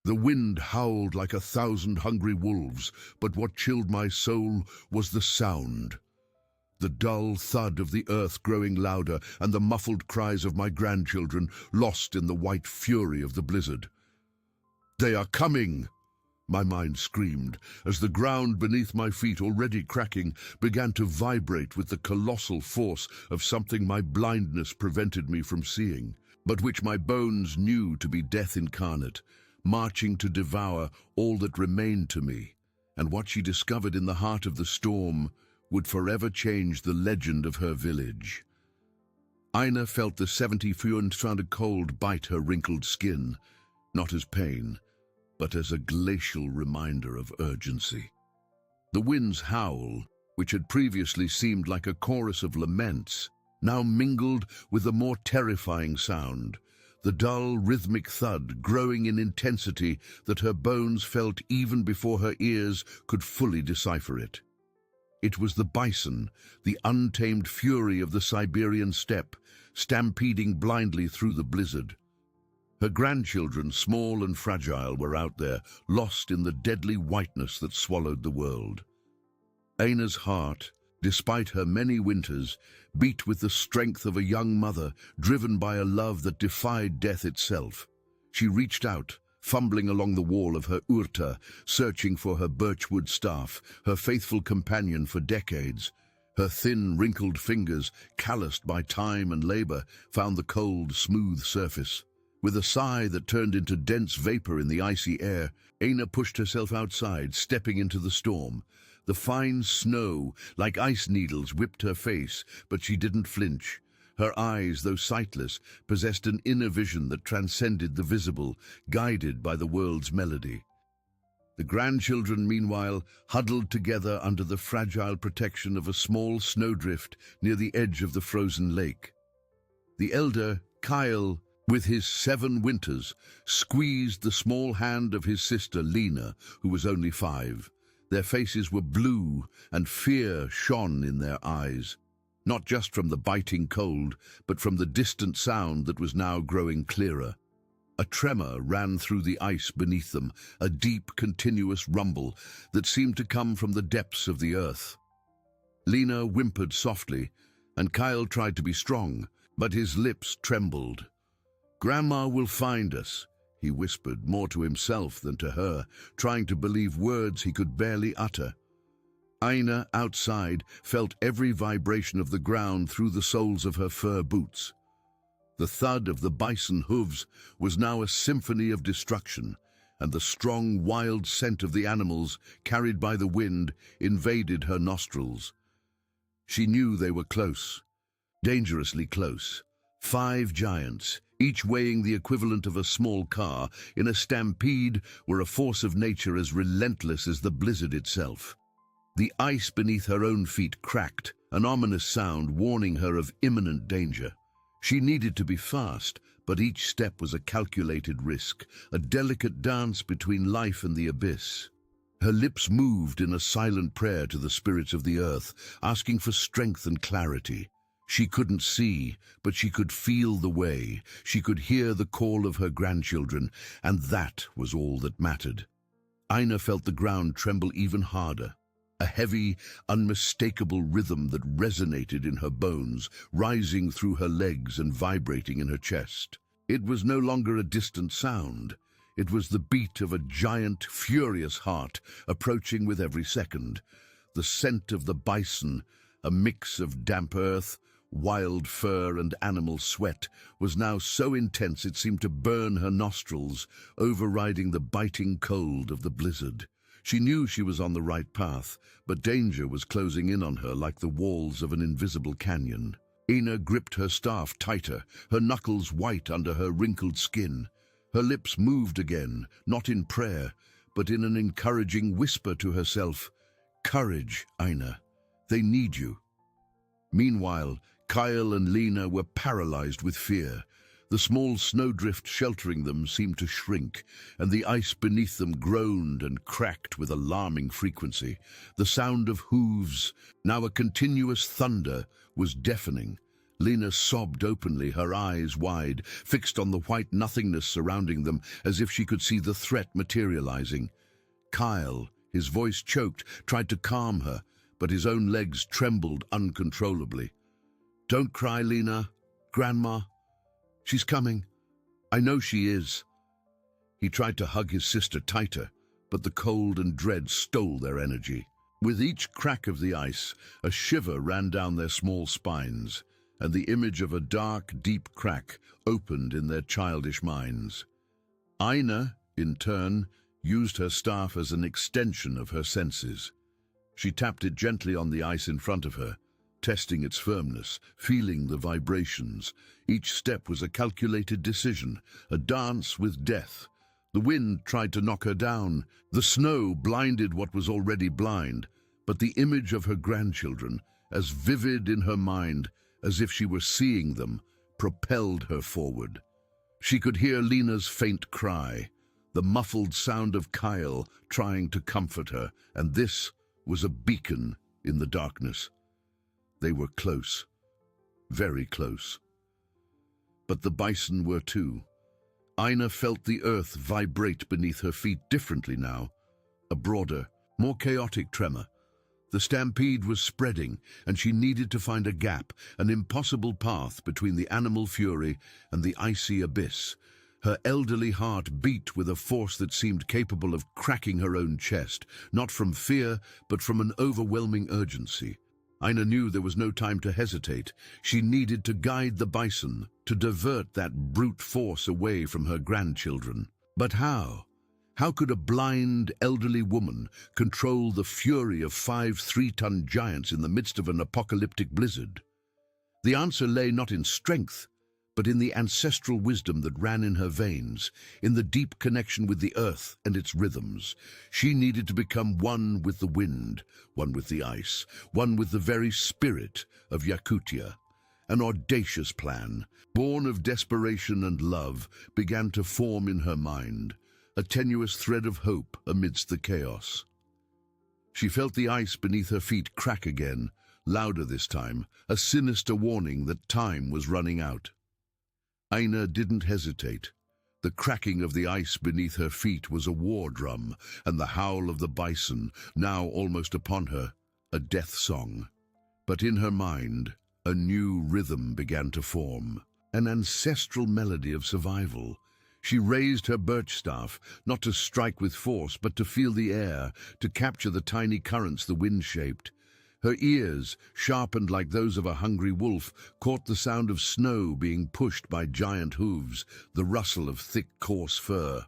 The wind howled like 1,000 hungry wolves, but what chilled my soul was the sound. The dull thud of the earth growing louder and the muffled cries of my grandchildren lost in the white fury of the blizzard. "They are coming!" my mind screamed, as the ground beneath my feet, already cracking, began to vibrate with the colossal force of something my blindness prevented me from seeing, but which my bones knew to be death incarnate, marching to devour all that remained to me. And what she discovered in the heart of the storm would forever change the legend of her village. Aina felt the 70 cold bite her wrinkled skin, not as pain, but as a glacial reminder of urgency. The wind's howl, which had previously seemed like a chorus of laments, now mingled with a more terrifying sound, the dull, rhythmic thud growing in intensity that her bones felt even before her ears could fully decipher it. It was the bison, the untamed fury of the Siberian steppe, stampeding blindly through the blizzard. Her grandchildren, small and fragile, were out there, lost in the deadly whiteness that swallowed the world. Aina's heart, despite her many winters, beat with the strength of a young mother, driven by a love that defied death itself. She reached out, fumbling along the wall of her urta, searching for her birchwood staff, her faithful companion for decades. Her thin, wrinkled fingers, calloused by time and labor, found the cold, smooth surface. With a sigh that turned into dense vapor in the icy air, Aina pushed herself outside, stepping into the storm. The fine snow, like ice needles, whipped her face, but she didn't flinch. Her eyes, though sightless, possessed an inner vision that transcended the visible, guided by the world's melody. The grandchildren, meanwhile, huddled together under the fragile protection of a small snowdrift near the edge of the frozen lake. The elder, Kyle, with his 7 winters, squeezed the small hand of his sister Lena, who was only 5. Their faces were blue, and fear shone in their eyes, not just from the biting cold, but from the distant sound that was now growing clearer. A tremor ran through the ice beneath them, a deep, continuous rumble that seemed to come from the depths of the earth. Lena whimpered softly, and Kyle tried to be strong, but his lips trembled. "Grandma will find us," he whispered, more to himself than to her, trying to believe words he could barely utter. Aina, outside, felt every vibration of the ground through the soles of her fur boots. The thud of the bison hooves was now a symphony of destruction, and the strong, wild scent of the animals, carried by the wind, invaded her nostrils. She knew they were close, dangerously close. 5 giants, each weighing the equivalent of a small car, in a stampede were a force of nature as relentless as the blizzard itself. The ice beneath her own feet cracked, an ominous sound warning her of imminent danger. She needed to be fast, but each step was a calculated risk, a delicate dance between life and the abyss. Her lips moved in a silent prayer to the spirits of the earth, asking for strength and clarity. She couldn't see, but she could feel the way. She could hear the call of her grandchildren, and that was all that mattered. Aina felt the ground tremble even harder, a heavy, unmistakable rhythm that resonated in her bones, rising through her legs and vibrating in her chest. It was no longer a distant sound. It was the beat of a giant, furious heart, approaching with every second. The scent of the bison, a mix of damp earth, wild fur and animal sweat, was now so intense it seemed to burn her nostrils, overriding the biting cold of the blizzard. She knew she was on the right path, but danger was closing in on her like the walls of an invisible canyon. Aina gripped her staff tighter, her knuckles white under her wrinkled skin. Her lips moved again, not in prayer, but in an encouraging whisper to herself, "Courage, Aina. They need you." Meanwhile, Kyle and Lena were paralyzed with fear. The small snowdrift sheltering them seemed to shrink, and the ice beneath them groaned and cracked with alarming frequency. The sound of hooves, now a continuous thunder, was deafening. Lena sobbed openly, her eyes wide, fixed on the white nothingness surrounding them, as if she could see the threat materializing. Kyle, his voice choked, tried to calm her, but his own legs trembled uncontrollably. "Don't cry, Lena. Grandma. She's coming. I know she is." He tried to hug his sister tighter, but the cold and dread stole their energy. With each crack of the ice, a shiver ran down their small spines, and the image of a dark, deep crack opened in their childish minds. Aina, in turn, used her staff as an extension of her senses. She tapped it gently on the ice in front of her, testing its firmness, feeling the vibrations. Each step was a calculated decision, a dance with death. The wind tried to knock her down. The snow blinded what was already blind, but the image of her grandchildren, as vivid in her mind as if she were seeing them, propelled her forward. She could hear Lena's faint cry, the muffled sound of Kyle trying to comfort her, and this was a beacon in the darkness. They were close, very close. But the bison were too. Aina felt the earth vibrate beneath her feet differently now, a broader, more chaotic tremor. The stampede was spreading, and she needed to find a gap, an impossible path between the animal fury and the icy abyss. Her elderly heart beat with a force that seemed capable of cracking her own chest, not from fear, but from an overwhelming urgency. Aina knew there was no time to hesitate. She needed to guide the bison, to divert that brute force away from her grandchildren. But how? How could a blind, elderly woman control the fury of 5 3-ton giants in the midst of an apocalyptic blizzard? The answer lay not in strength, but in the ancestral wisdom that ran in her veins, in the deep connection with the earth and its rhythms. She needed to become one with the wind, one with the ice, one with the very spirit of Yakutia. An audacious plan, born of desperation and love, began to form in her mind, a tenuous thread of hope amidst the chaos. She felt the ice beneath her feet crack again, louder this time, a sinister warning that time was running out. Aina didn't hesitate. The cracking of the ice beneath her feet was a war drum, and the howl of the bison, now almost upon her, a death song. But in her mind, a new rhythm began to form, an ancestral melody of survival. She raised her birch staff, not to strike with force, but to feel the air, to capture the tiny currents the wind shaped. Her ears, sharpened like those of a hungry wolf, caught the sound of snow being pushed by giant hooves, the rustle of thick, coarse fur,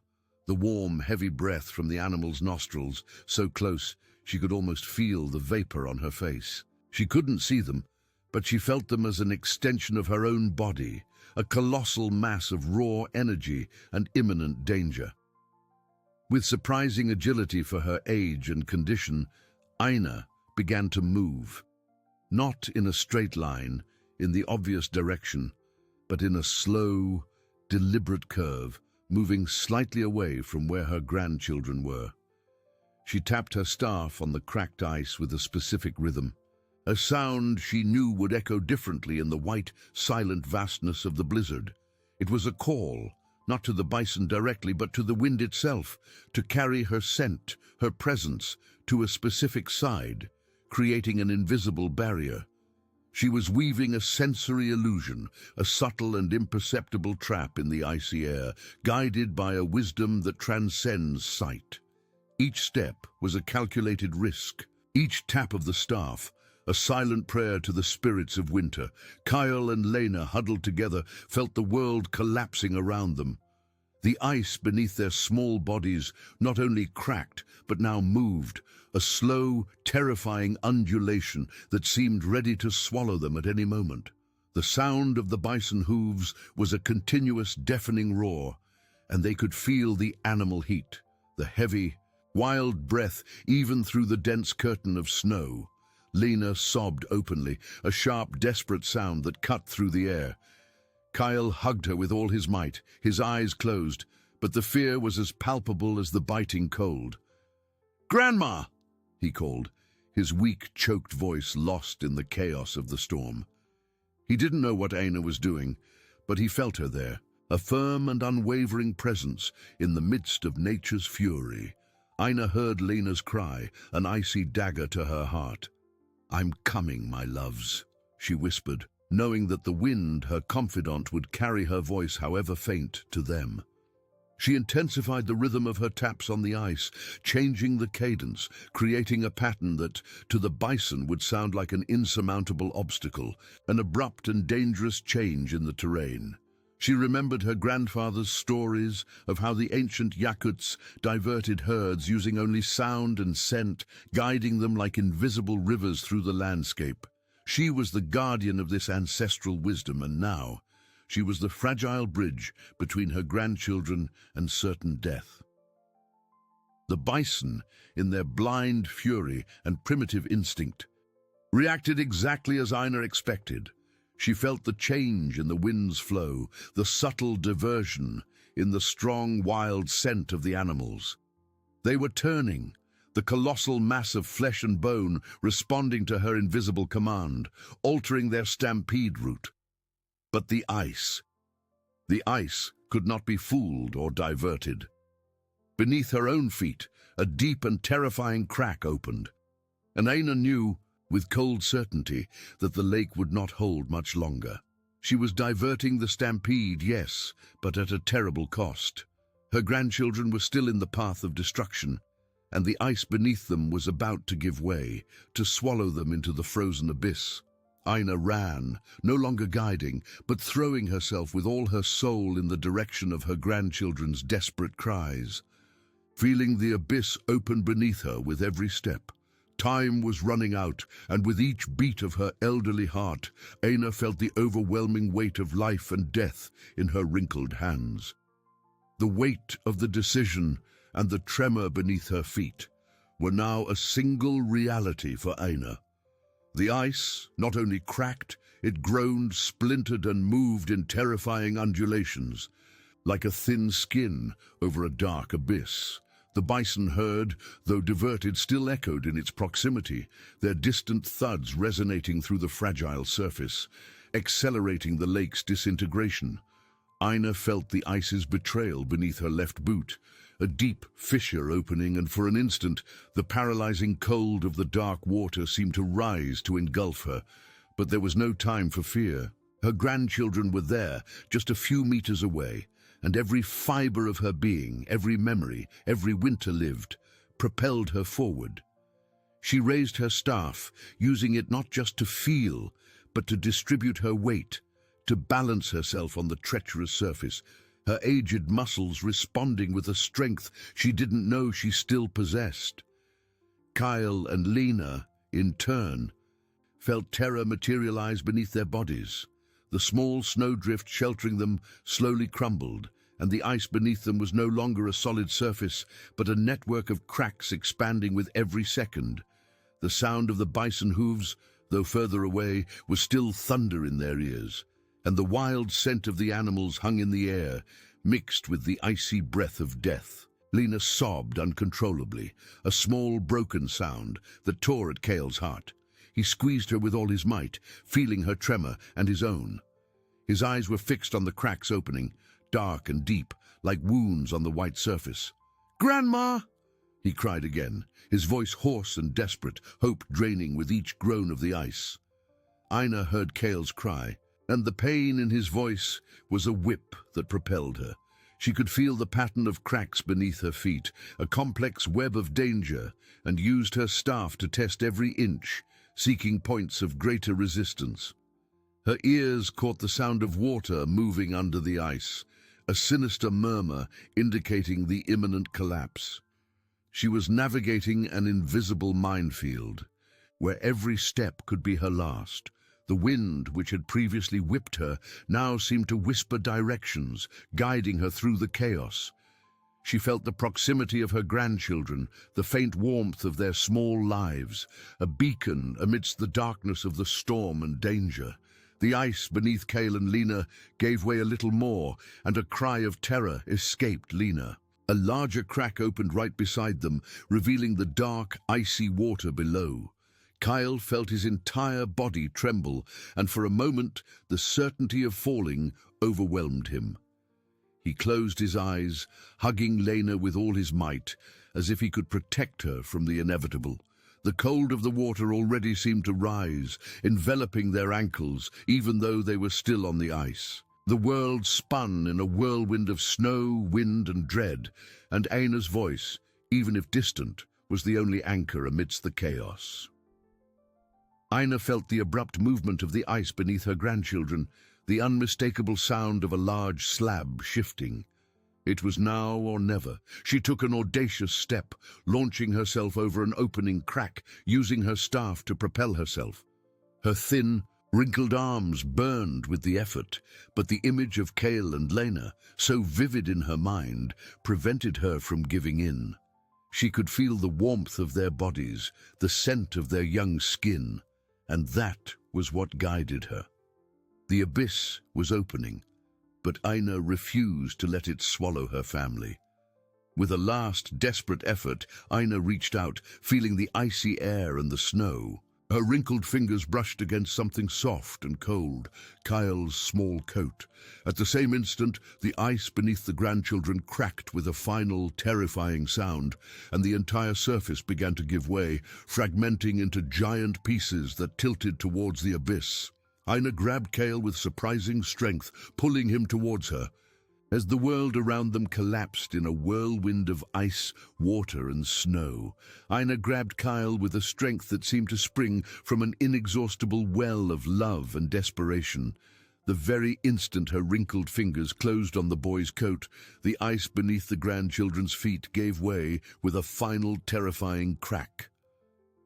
the warm, heavy breath from the animal's nostrils, so close she could almost feel the vapor on her face. She couldn't see them, but she felt them as an extension of her own body, a colossal mass of raw energy and imminent danger. With surprising agility for her age and condition, Aina began to move, not in a straight line, in the obvious direction, but in a slow, deliberate curve, moving slightly away from where her grandchildren were. She tapped her staff on the cracked ice with a specific rhythm, a sound she knew would echo differently in the white, silent vastness of the blizzard. It was a call, not to the bison directly, but to the wind itself, to carry her scent, her presence, to a specific side, creating an invisible barrier. She was weaving a sensory illusion, a subtle and imperceptible trap in the icy air, guided by a wisdom that transcends sight. Each step was a calculated risk. Each tap of the staff, a silent prayer to the spirits of winter. Kyle and Lena, huddled together, felt the world collapsing around them. The ice beneath their small bodies not only cracked, but now moved, a slow, terrifying undulation that seemed ready to swallow them at any moment. The sound of the bison hooves was a continuous, deafening roar, and they could feel the animal heat, the heavy, wild breath even through the dense curtain of snow. Lena sobbed openly, a sharp, desperate sound that cut through the air. Kyle hugged her with all his might, his eyes closed, but the fear was as palpable as the biting cold. "Grandma!" he called, his weak, choked voice lost in the chaos of the storm. He didn't know what Aina was doing, but he felt her there, a firm and unwavering presence in the midst of nature's fury. Aina heard Lena's cry, an icy dagger to her heart. "I'm coming, my loves," she whispered, knowing that the wind, her confidant, would carry her voice, however faint, to them. She intensified the rhythm of her taps on the ice, changing the cadence, creating a pattern that, to the bison, would sound like an insurmountable obstacle, an abrupt and dangerous change in the terrain. She remembered her grandfather's stories of how the ancient Yakuts diverted herds using only sound and scent, guiding them like invisible rivers through the landscape. She was the guardian of this ancestral wisdom, and now she was the fragile bridge between her grandchildren and certain death. The bison, in their blind fury and primitive instinct, reacted exactly as Aina expected. She felt the change in the wind's flow, the subtle diversion in the strong, wild scent of the animals. They were turning, the colossal mass of flesh and bone responding to her invisible command, altering their stampede route. But the ice could not be fooled or diverted. Beneath her own feet, a deep and terrifying crack opened, and Aina knew, with cold certainty, that the lake would not hold much longer. She was diverting the stampede, yes, but at a terrible cost. Her grandchildren were still in the path of destruction, and the ice beneath them was about to give way, to swallow them into the frozen abyss. Aina ran, no longer guiding, but throwing herself with all her soul in the direction of her grandchildren's desperate cries. Feeling the abyss open beneath her with every step. Time was running out, and with each beat of her elderly heart, Aina felt the overwhelming weight of life and death in her wrinkled hands. The weight of the decision and the tremor beneath her feet were now a single reality for Aina. The ice not only cracked, it groaned, splintered, and moved in terrifying undulations, like a thin skin over a dark abyss. The bison herd, though diverted, still echoed in its proximity, their distant thuds resonating through the fragile surface, accelerating the lake's disintegration. Aina felt the ice's betrayal beneath her left boot, a deep fissure opening, and for an instant the paralyzing cold of the dark water seemed to rise to engulf her. But there was no time for fear. Her grandchildren were there, just a few meters away, and every fiber of her being, every memory, every winter lived, propelled her forward. She raised her staff, using it not just to feel, but to distribute her weight, to balance herself on the treacherous surface, her aged muscles responding with a strength she didn't know she still possessed. Kyle and Lena, in turn, felt terror materialize beneath their bodies. The small snowdrift sheltering them slowly crumbled, and the ice beneath them was no longer a solid surface, but a network of cracks expanding with every second. The sound of the bison hooves, though further away, was still thunder in their ears, and the wild scent of the animals hung in the air, mixed with the icy breath of death. Lena sobbed uncontrollably, a small broken sound that tore at Kale's heart. He squeezed her with all his might, feeling her tremor and his own. His eyes were fixed on the cracks opening, dark and deep, like wounds on the white surface. "Grandma!" he cried again, his voice hoarse and desperate, hope draining with each groan of the ice. Aina heard Kale's cry, and the pain in his voice was a whip that propelled her. She could feel the pattern of cracks beneath her feet, a complex web of danger, and used her staff to test every inch, seeking points of greater resistance. Her ears caught the sound of water moving under the ice, a sinister murmur indicating the imminent collapse. She was navigating an invisible minefield, where every step could be her last. The wind, which had previously whipped her, now seemed to whisper directions, guiding her through the chaos. She felt the proximity of her grandchildren, the faint warmth of their small lives, a beacon amidst the darkness of the storm and danger. The ice beneath Kale and Lena gave way a little more, and a cry of terror escaped Lena. A larger crack opened right beside them, revealing the dark, icy water below. Kyle felt his entire body tremble, and for a moment the certainty of falling overwhelmed him. He closed his eyes, hugging Lena with all his might, as if he could protect her from the inevitable. The cold of the water already seemed to rise, enveloping their ankles, even though they were still on the ice. The world spun in a whirlwind of snow, wind, and dread, and Aina's voice, even if distant, was the only anchor amidst the chaos. Aina felt the abrupt movement of the ice beneath her grandchildren, the unmistakable sound of a large slab shifting. It was now or never. She took an audacious step, launching herself over an opening crack, using her staff to propel herself. Her thin, wrinkled arms burned with the effort, but the image of Kale and Lena, so vivid in her mind, prevented her from giving in. She could feel the warmth of their bodies, the scent of their young skin, and that was what guided her. The abyss was opening, but Aina refused to let it swallow her family. With a last, desperate effort, Aina reached out, feeling the icy air and the snow. Her wrinkled fingers brushed against something soft and cold, Kyle's small coat. At the same instant, the ice beneath the grandchildren cracked with a final, terrifying sound, and the entire surface began to give way, fragmenting into giant pieces that tilted towards the abyss. Aina grabbed Kale with surprising strength, pulling him towards her. As the world around them collapsed in a whirlwind of ice, water, and snow, Aina grabbed Kyle with a strength that seemed to spring from an inexhaustible well of love and desperation. The very instant her wrinkled fingers closed on the boy's coat, the ice beneath the grandchildren's feet gave way with a final terrifying crack.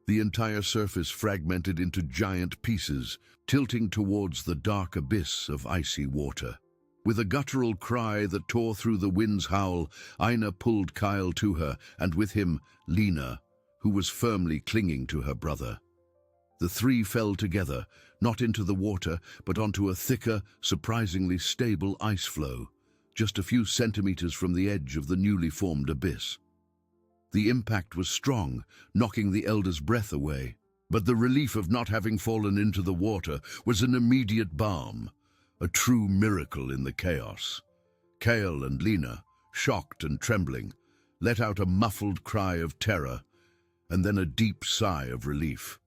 The entire surface fragmented into giant pieces, tilting towards the dark abyss of icy water. With a guttural cry that tore through the wind's howl, Aina pulled Kyle to her, and with him, Lena, who was firmly clinging to her brother. The three fell together, not into the water, but onto a thicker, surprisingly stable ice floe, just a few centimeters from the edge of the newly formed abyss. The impact was strong, knocking the elder's breath away, but the relief of not having fallen into the water was an immediate balm. A true miracle in the chaos. Kale and Lena, shocked and trembling, let out a muffled cry of terror, and then a deep sigh of relief.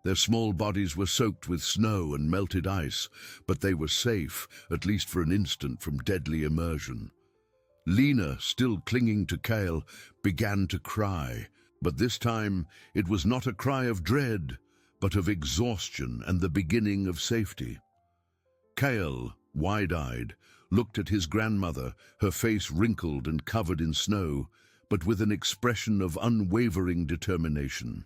Their small bodies were soaked with snow and melted ice, but they were safe, at least for an instant, from deadly immersion. Lena, still clinging to Kale, began to cry, but this time it was not a cry of dread, but of exhaustion and the beginning of safety. Kale, wide-eyed, looked at his grandmother, her face wrinkled and covered in snow, but with an expression of unwavering determination.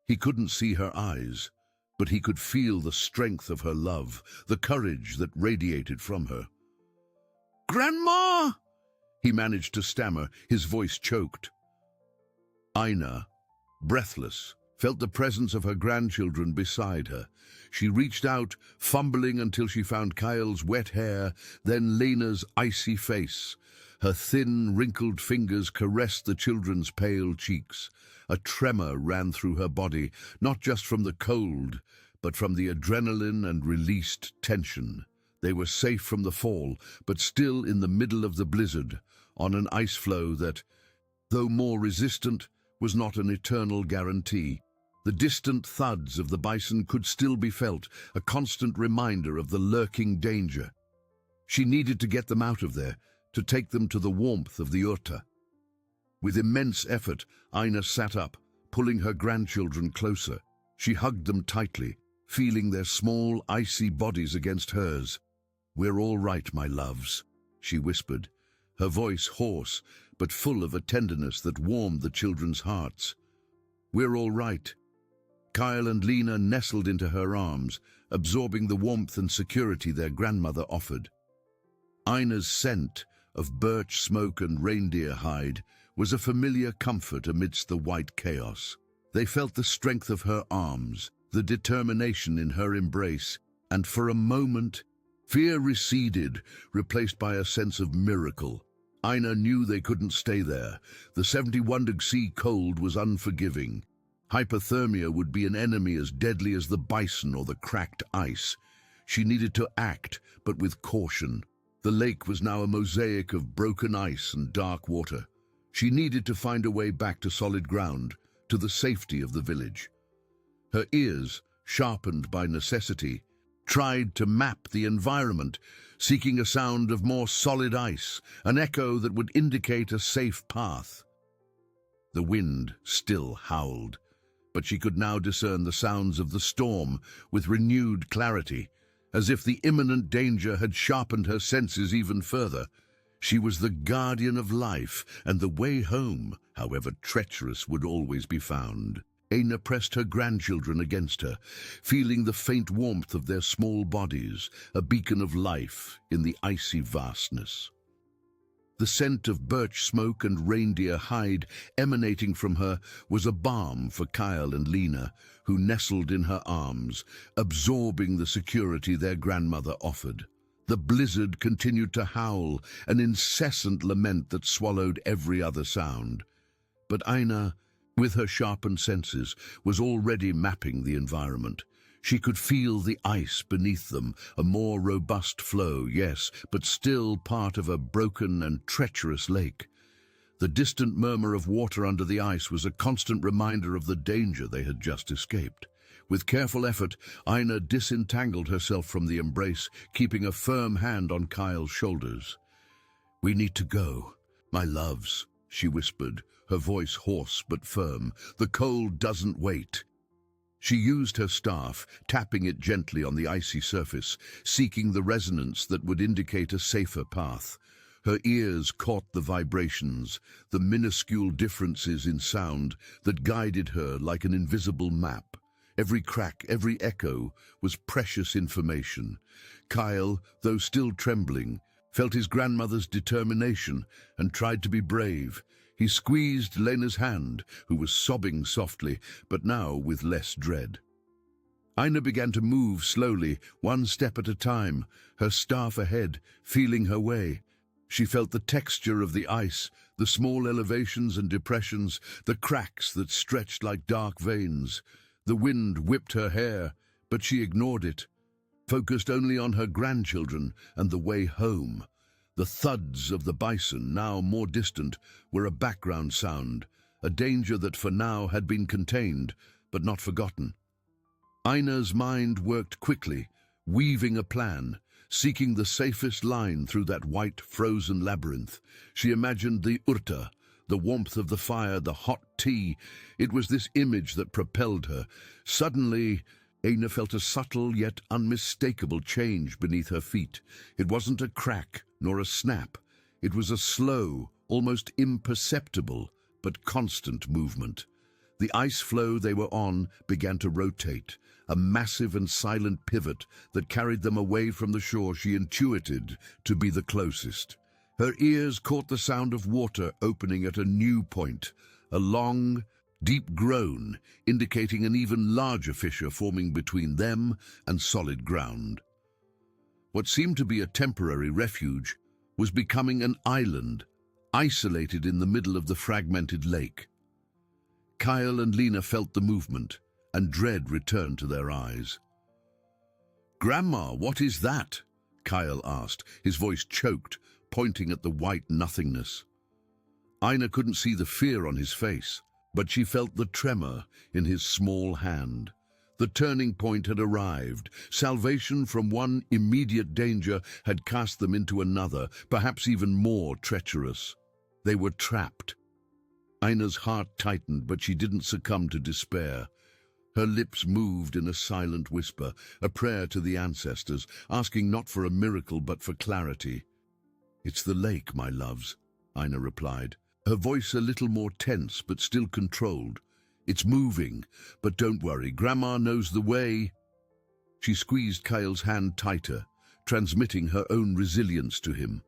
He couldn't see her eyes, but he could feel the strength of her love, the courage that radiated from her. "Grandma!" he managed to stammer, his voice choked. Aina, breathless, felt the presence of her grandchildren beside her. She reached out, fumbling until she found Kyle's wet hair, then Lena's icy face. Her thin, wrinkled fingers caressed the children's pale cheeks. A tremor ran through her body, not just from the cold, but from the adrenaline and released tension. They were safe from the fall, but still in the middle of the blizzard, on an ice floe that, though more resistant, was not an eternal guarantee. The distant thuds of the bison could still be felt, a constant reminder of the lurking danger. She needed to get them out of there, to take them to the warmth of the urta. With immense effort, Aina sat up, pulling her grandchildren closer. She hugged them tightly, feeling their small, icy bodies against hers. "We're all right, my loves," she whispered, her voice hoarse, but full of a tenderness that warmed the children's hearts. "We're all right." Kyle and Lena nestled into her arms, absorbing the warmth and security their grandmother offered. Aina's scent of birch smoke and reindeer hide was a familiar comfort amidst the white chaos. They felt the strength of her arms, the determination in her embrace, and for a moment, fear receded, replaced by a sense of miracle. Aina knew they couldn't stay there. The 71°C cold was unforgiving. Hypothermia would be an enemy as deadly as the bison or the cracked ice. She needed to act, but with caution. The lake was now a mosaic of broken ice and dark water. She needed to find a way back to solid ground, to the safety of the village. Her ears, sharpened by necessity, tried to map the environment, seeking a sound of more solid ice, an echo that would indicate a safe path. The wind still howled, but she could now discern the sounds of the storm with renewed clarity, as if the imminent danger had sharpened her senses even further. She was the guardian of life, and the way home, however treacherous, would always be found. Aina pressed her grandchildren against her, feeling the faint warmth of their small bodies, a beacon of life in the icy vastness. The scent of birch smoke and reindeer hide emanating from her was a balm for Kyle and Lena, who nestled in her arms, absorbing the security their grandmother offered. The blizzard continued to howl, an incessant lament that swallowed every other sound. But Aina, with her sharpened senses, was already mapping the environment. She could feel the ice beneath them, a more robust flow, yes, but still part of a broken and treacherous lake. The distant murmur of water under the ice was a constant reminder of the danger they had just escaped. With careful effort, Aina disentangled herself from the embrace, keeping a firm hand on Kyle's shoulders. "We need to go, my loves," she whispered, her voice hoarse but firm. "The cold doesn't wait." She used her staff, tapping it gently on the icy surface, seeking the resonance that would indicate a safer path. Her ears caught the vibrations, the minuscule differences in sound that guided her like an invisible map. Every crack, every echo was precious information. Kyle, though still trembling, felt his grandmother's determination and tried to be brave. He squeezed Lena's hand, who was sobbing softly, but now with less dread. Aina began to move slowly, one step at a time, her staff ahead, feeling her way. She felt the texture of the ice, the small elevations and depressions, the cracks that stretched like dark veins. The wind whipped her hair, but she ignored it, focused only on her grandchildren and the way home. The thuds of the bison, now more distant, were a background sound, a danger that for now had been contained, but not forgotten. Aina's mind worked quickly, weaving a plan, seeking the safest line through that white, frozen labyrinth. She imagined the urta, the warmth of the fire, the hot tea. It was this image that propelled her. Suddenly, Aina felt a subtle yet unmistakable change beneath her feet. It wasn't a crack nor a snap. It was a slow, almost imperceptible, but constant movement. The ice floe they were on began to rotate, a massive and silent pivot that carried them away from the shore she intuited to be the closest. Her ears caught the sound of water opening at a new point, a long, deep groan indicating an even larger fissure forming between them and solid ground. What seemed to be a temporary refuge was becoming an island, isolated in the middle of the fragmented lake. Kyle and Lena felt the movement, and dread returned to their eyes. "Grandma, what is that?" Kyle asked, his voice choked, pointing at the white nothingness. Aina couldn't see the fear on his face, but she felt the tremor in his small hand. The turning point had arrived. Salvation from one immediate danger had cast them into another, perhaps even more treacherous. They were trapped. Aina's heart tightened, but she didn't succumb to despair. Her lips moved in a silent whisper, a prayer to the ancestors, asking not for a miracle but for clarity. "It's the lake, my loves," Aina replied, her voice a little more tense but still controlled. "It's moving, but don't worry, Grandma knows the way." She squeezed Kyle's hand tighter, transmitting her own resilience to him.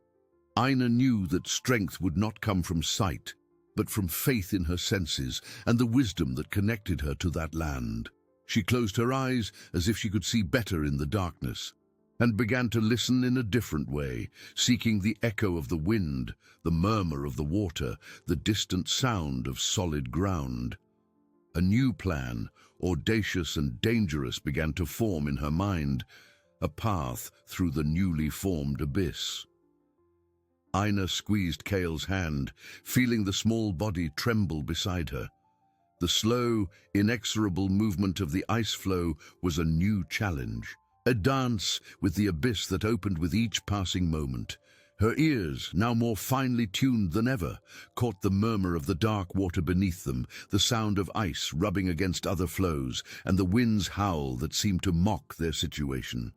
Aina knew that strength would not come from sight, but from faith in her senses and the wisdom that connected her to that land. She closed her eyes as if she could see better in the darkness, and began to listen in a different way, seeking the echo of the wind, the murmur of the water, the distant sound of solid ground. A new plan, audacious and dangerous, began to form in her mind, a path through the newly formed abyss. Aina squeezed Kale's hand, feeling the small body tremble beside her. The slow, inexorable movement of the ice flow was a new challenge, a dance with the abyss that opened with each passing moment. Her ears, now more finely tuned than ever, caught the murmur of the dark water beneath them, the sound of ice rubbing against other flows, and the wind's howl that seemed to mock their situation.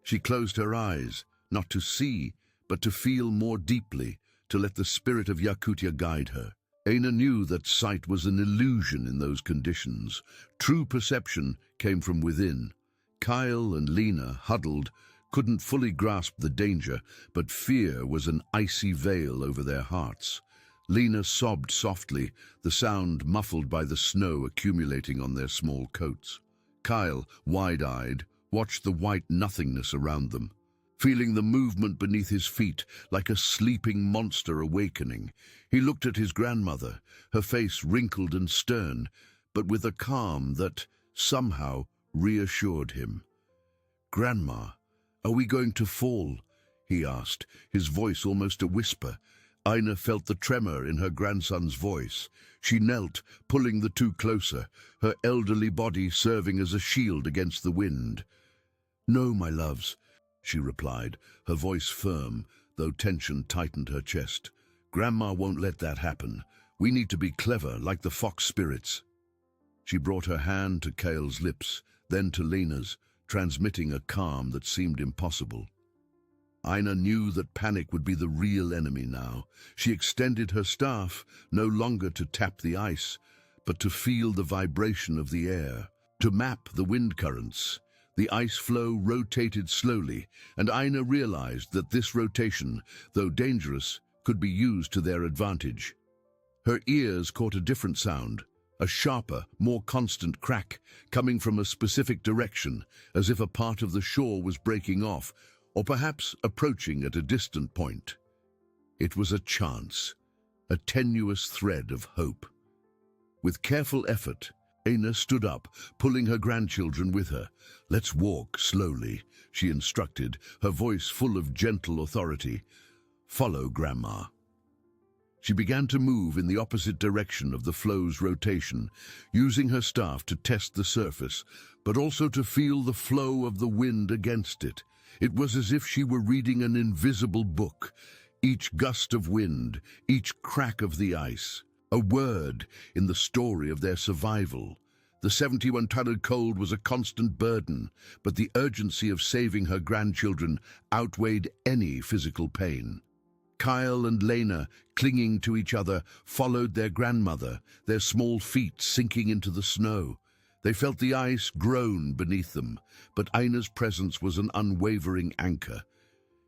She closed her eyes, not to see, but to feel more deeply, to let the spirit of Yakutia guide her. Aina knew that sight was an illusion in those conditions. True perception came from within. Kyle and Lena, huddled, couldn't fully grasp the danger, but fear was an icy veil over their hearts. Lena sobbed softly, the sound muffled by the snow accumulating on their small coats. Kyle, wide-eyed, watched the white nothingness around them, feeling the movement beneath his feet like a sleeping monster awakening. He looked at his grandmother, her face wrinkled and stern, but with a calm that somehow reassured him. "Grandma, are we going to fall?" he asked, his voice almost a whisper. Aina felt the tremor in her grandson's voice. She knelt, pulling the two closer, her elderly body serving as a shield against the wind. "No, my loves," she replied, her voice firm, though tension tightened her chest. "Grandma won't let that happen. We need to be clever, like the fox spirits." She brought her hand to Kale's lips, then to Lena's, transmitting a calm that seemed impossible. Aina knew that panic would be the real enemy now. She extended her staff, no longer to tap the ice, but to feel the vibration of the air, to map the wind currents. The ice flow rotated slowly, and Aina realized that this rotation, though dangerous, could be used to their advantage. Her ears caught a different sound, a sharper, more constant crack, coming from a specific direction, as if a part of the shore was breaking off, or perhaps approaching at a distant point. It was a chance, a tenuous thread of hope. With careful effort, Aina stood up, pulling her grandchildren with her. "Let's walk slowly," she instructed, her voice full of gentle authority. "Follow Grandma." She began to move in the opposite direction of the flow's rotation, using her staff to test the surface, but also to feel the flow of the wind against it. It was as if she were reading an invisible book, each gust of wind, each crack of the ice, a word in the story of their survival. The 71-ton cold was a constant burden, but the urgency of saving her grandchildren outweighed any physical pain. Kyle and Lena, clinging to each other, followed their grandmother, their small feet sinking into the snow. They felt the ice groan beneath them, but Aina's presence was an unwavering anchor.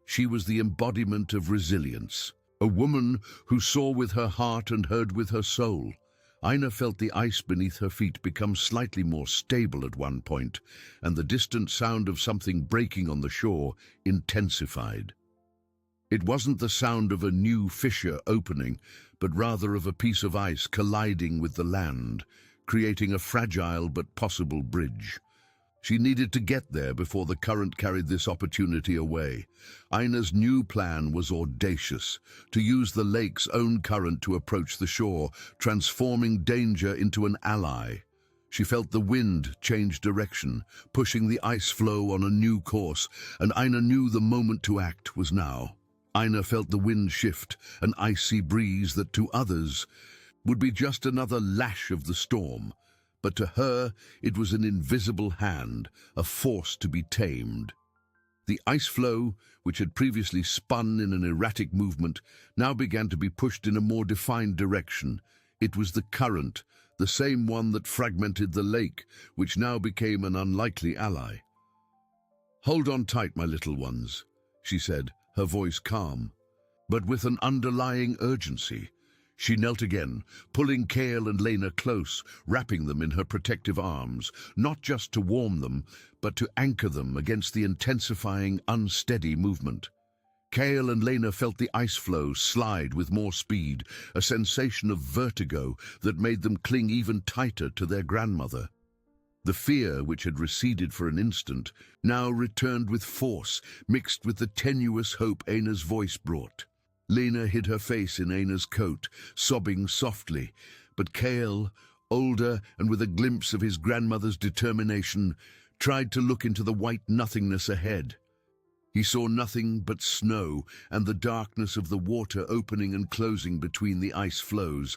She was the embodiment of resilience, a woman who saw with her heart and heard with her soul. Aina felt the ice beneath her feet become slightly more stable at one point, and the distant sound of something breaking on the shore intensified. It wasn't the sound of a new fissure opening, but rather of a piece of ice colliding with the land, creating a fragile but possible bridge. She needed to get there before the current carried this opportunity away. Aina's new plan was audacious, to use the lake's own current to approach the shore, transforming danger into an ally. She felt the wind change direction, pushing the ice flow on a new course, and Aina knew the moment to act was now. Aina felt the wind shift, an icy breeze that to others would be just another lash of the storm. But to her, it was an invisible hand, a force to be tamed. The ice flow, which had previously spun in an erratic movement, now began to be pushed in a more defined direction. It was the current, the same one that fragmented the lake, which now became an unlikely ally. "Hold on tight, my little ones," she said, her voice calm, but with an underlying urgency. She knelt again, pulling Kale and Lena close, wrapping them in her protective arms, not just to warm them, but to anchor them against the intensifying, unsteady movement. Kale and Lena felt the ice floe slide with more speed, a sensation of vertigo that made them cling even tighter to their grandmother. The fear, which had receded for an instant, now returned with force, mixed with the tenuous hope Aina's voice brought. Lena hid her face in Aina's coat, sobbing softly, but Kale, older and with a glimpse of his grandmother's determination, tried to look into the white nothingness ahead. He saw nothing but snow and the darkness of the water opening and closing between the ice floes,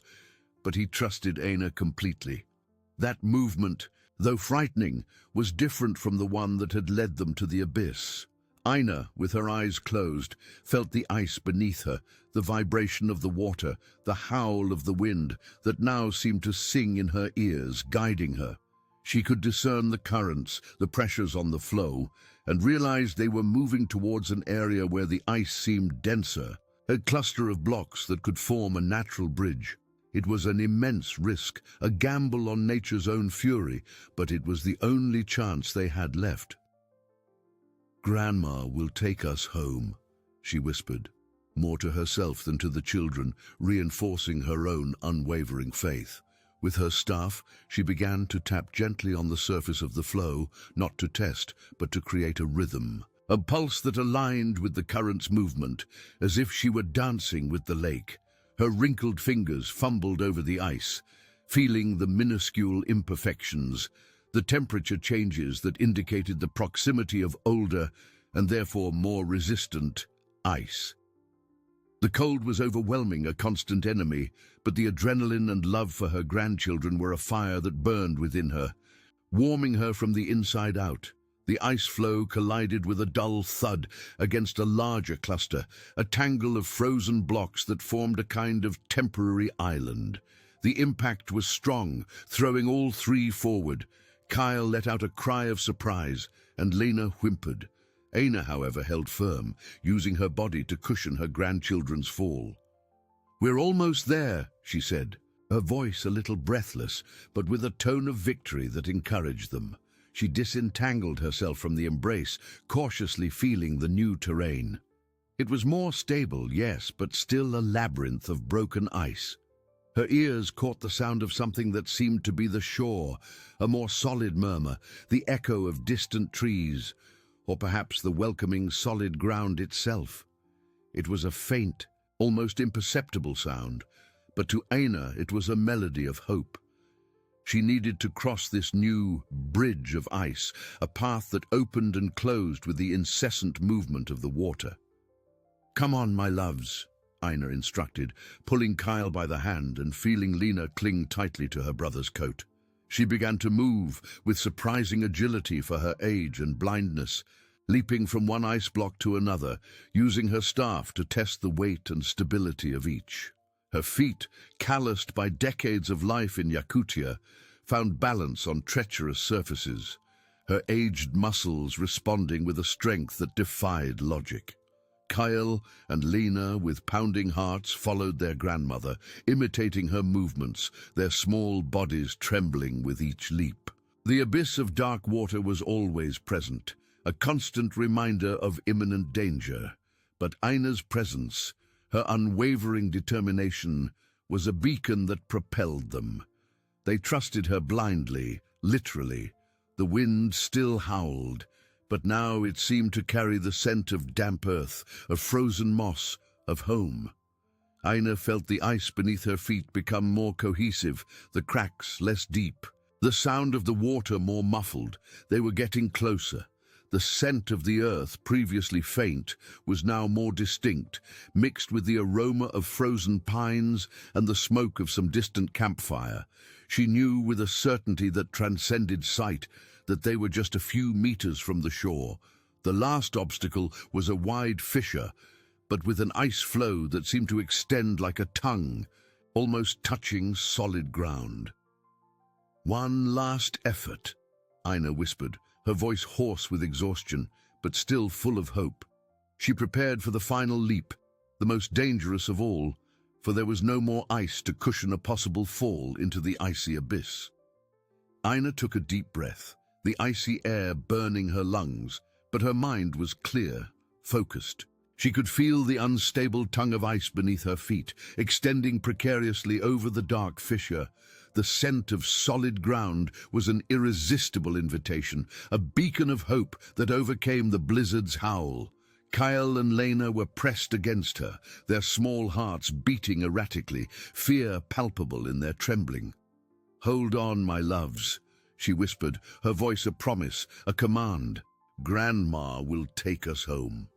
but he trusted Aina completely. That movement, though frightening, was different from the one that had led them to the abyss. Aina, with her eyes closed, felt the ice beneath her, the vibration of the water, the howl of the wind that now seemed to sing in her ears, guiding her. She could discern the currents, the pressures on the floe, and realized they were moving towards an area where the ice seemed denser, a cluster of blocks that could form a natural bridge. It was an immense risk, a gamble on nature's own fury, but it was the only chance they had left. "Grandma will take us home," she whispered, more to herself than to the children, reinforcing her own unwavering faith. With her staff, she began to tap gently on the surface of the floe, not to test, but to create a rhythm, a pulse that aligned with the current's movement, as if she were dancing with the lake. Her wrinkled fingers fumbled over the ice, feeling the minuscule imperfections, the temperature changes that indicated the proximity of older, and therefore more resistant, ice. The cold was overwhelming, a constant enemy, but the adrenaline and love for her grandchildren were a fire that burned within her, warming her from the inside out. The ice floe collided with a dull thud against a larger cluster, a tangle of frozen blocks that formed a kind of temporary island. The impact was strong, throwing all three forward. Kyle let out a cry of surprise, and Lena whimpered. Aina, however, held firm, using her body to cushion her grandchildren's fall. "We're almost there," she said, her voice a little breathless, but with a tone of victory that encouraged them. She disentangled herself from the embrace, cautiously feeling the new terrain. It was more stable, yes, but still a labyrinth of broken ice. Her ears caught the sound of something that seemed to be the shore, a more solid murmur, the echo of distant trees, or perhaps the welcoming solid ground itself. It was a faint, almost imperceptible sound, but to Aina it was a melody of hope. She needed to cross this new bridge of ice, a path that opened and closed with the incessant movement of the water. "Come on, my loves," Aina instructed, pulling Kyle by the hand and feeling Lena cling tightly to her brother's coat. She began to move with surprising agility for her age and blindness, leaping from one ice block to another, using her staff to test the weight and stability of each. Her feet, calloused by decades of life in Yakutia, found balance on treacherous surfaces, her aged muscles responding with a strength that defied logic. Kyle and Lena, with pounding hearts, followed their grandmother, imitating her movements, their small bodies trembling with each leap. The abyss of dark water was always present, a constant reminder of imminent danger, but Aina's presence, her unwavering determination, was a beacon that propelled them. They trusted her blindly, literally. The wind still howled, but now it seemed to carry the scent of damp earth, of frozen moss, of home. Aina felt the ice beneath her feet become more cohesive, the cracks less deep, the sound of the water more muffled. They were getting closer. The scent of the earth, previously faint, was now more distinct, mixed with the aroma of frozen pines and the smoke of some distant campfire. She knew with a certainty that transcended sight that they were just a few meters from the shore. The last obstacle was a wide fissure, but with an ice floe that seemed to extend like a tongue, almost touching solid ground. "One last effort," Aina whispered, her voice hoarse with exhaustion, but still full of hope. She prepared for the final leap, the most dangerous of all, for there was no more ice to cushion a possible fall into the icy abyss. Aina took a deep breath, the icy air burning her lungs, but her mind was clear, focused. She could feel the unstable tongue of ice beneath her feet, extending precariously over the dark fissure. The scent of solid ground was an irresistible invitation, a beacon of hope that overcame the blizzard's howl. Kyle and Lena were pressed against her, their small hearts beating erratically, fear palpable in their trembling. "Hold on, my loves," she whispered, her voice a promise, a command. "Grandma will take us home."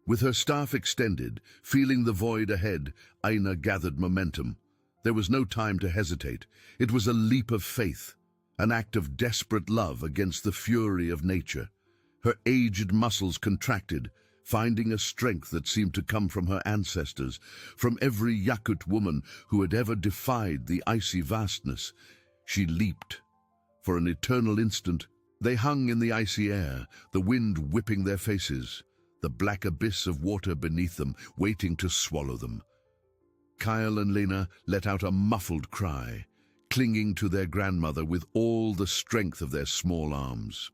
With her staff extended, feeling the void ahead, Aina gathered momentum. There was no time to hesitate. It was a leap of faith, an act of desperate love against the fury of nature. Her aged muscles contracted, finding a strength that seemed to come from her ancestors, from every Yakut woman who had ever defied the icy vastness. She leaped. For an eternal instant, they hung in the icy air, the wind whipping their faces, the black abyss of water beneath them, waiting to swallow them. Kyle and Lena let out a muffled cry, clinging to their grandmother with all the strength of their small arms.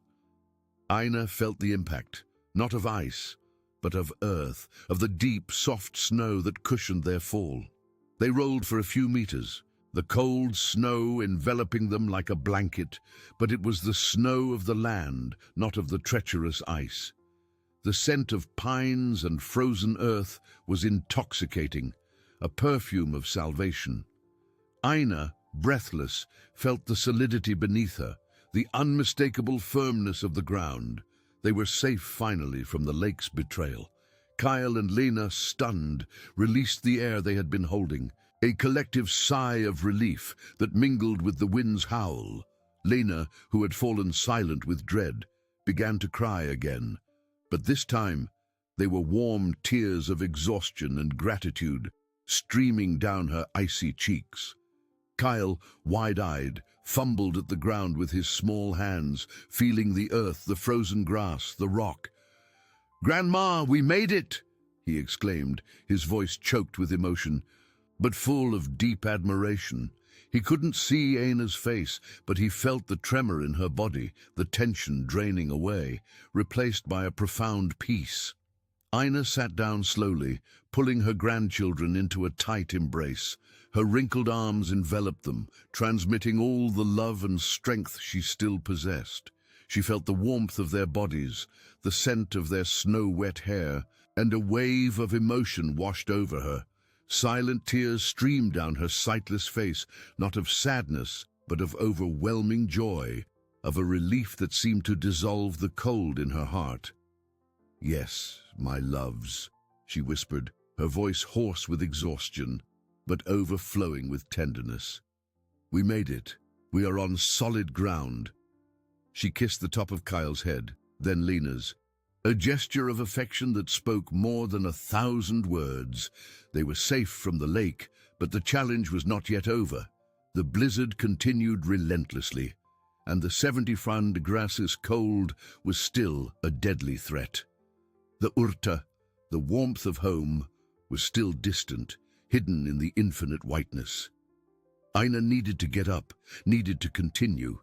Aina felt the impact, not of ice, but of earth, of the deep, soft snow that cushioned their fall. They rolled for a few meters, the cold snow enveloping them like a blanket, but it was the snow of the land, not of the treacherous ice. The scent of pines and frozen earth was intoxicating, a perfume of salvation. Aina, breathless, felt the solidity beneath her, the unmistakable firmness of the ground. They were safe finally from the lake's betrayal. Kyle and Lena, stunned, released the air they had been holding, a collective sigh of relief that mingled with the wind's howl. Lena, who had fallen silent with dread, began to cry again. But this time, they were warm tears of exhaustion and gratitude streaming down her icy cheeks. Kyle, wide-eyed, fumbled at the ground with his small hands, feeling the earth, the frozen grass, the rock. "Grandma, we made it!" he exclaimed, his voice choked with emotion, but full of deep admiration. He couldn't see Aina's face, but he felt the tremor in her body, the tension draining away, replaced by a profound peace. Aina sat down slowly, pulling her grandchildren into a tight embrace. Her wrinkled arms enveloped them, transmitting all the love and strength she still possessed. She felt the warmth of their bodies, the scent of their snow-wet hair, and a wave of emotion washed over her. Silent tears streamed down her sightless face, not of sadness, but of overwhelming joy, of a relief that seemed to dissolve the cold in her heart. "Yes, my loves," she whispered, her voice hoarse with exhaustion, but overflowing with tenderness. "We made it. We are on solid ground." She kissed the top of Kyle's head, then Lena's, a gesture of affection that spoke more than 1,000 words. They were safe from the lake, but the challenge was not yet over. The blizzard continued relentlessly, and the 70 grasses cold was still a deadly threat. The urta, the warmth of home, was still distant, hidden in the infinite whiteness. Aina needed to get up, needed to continue.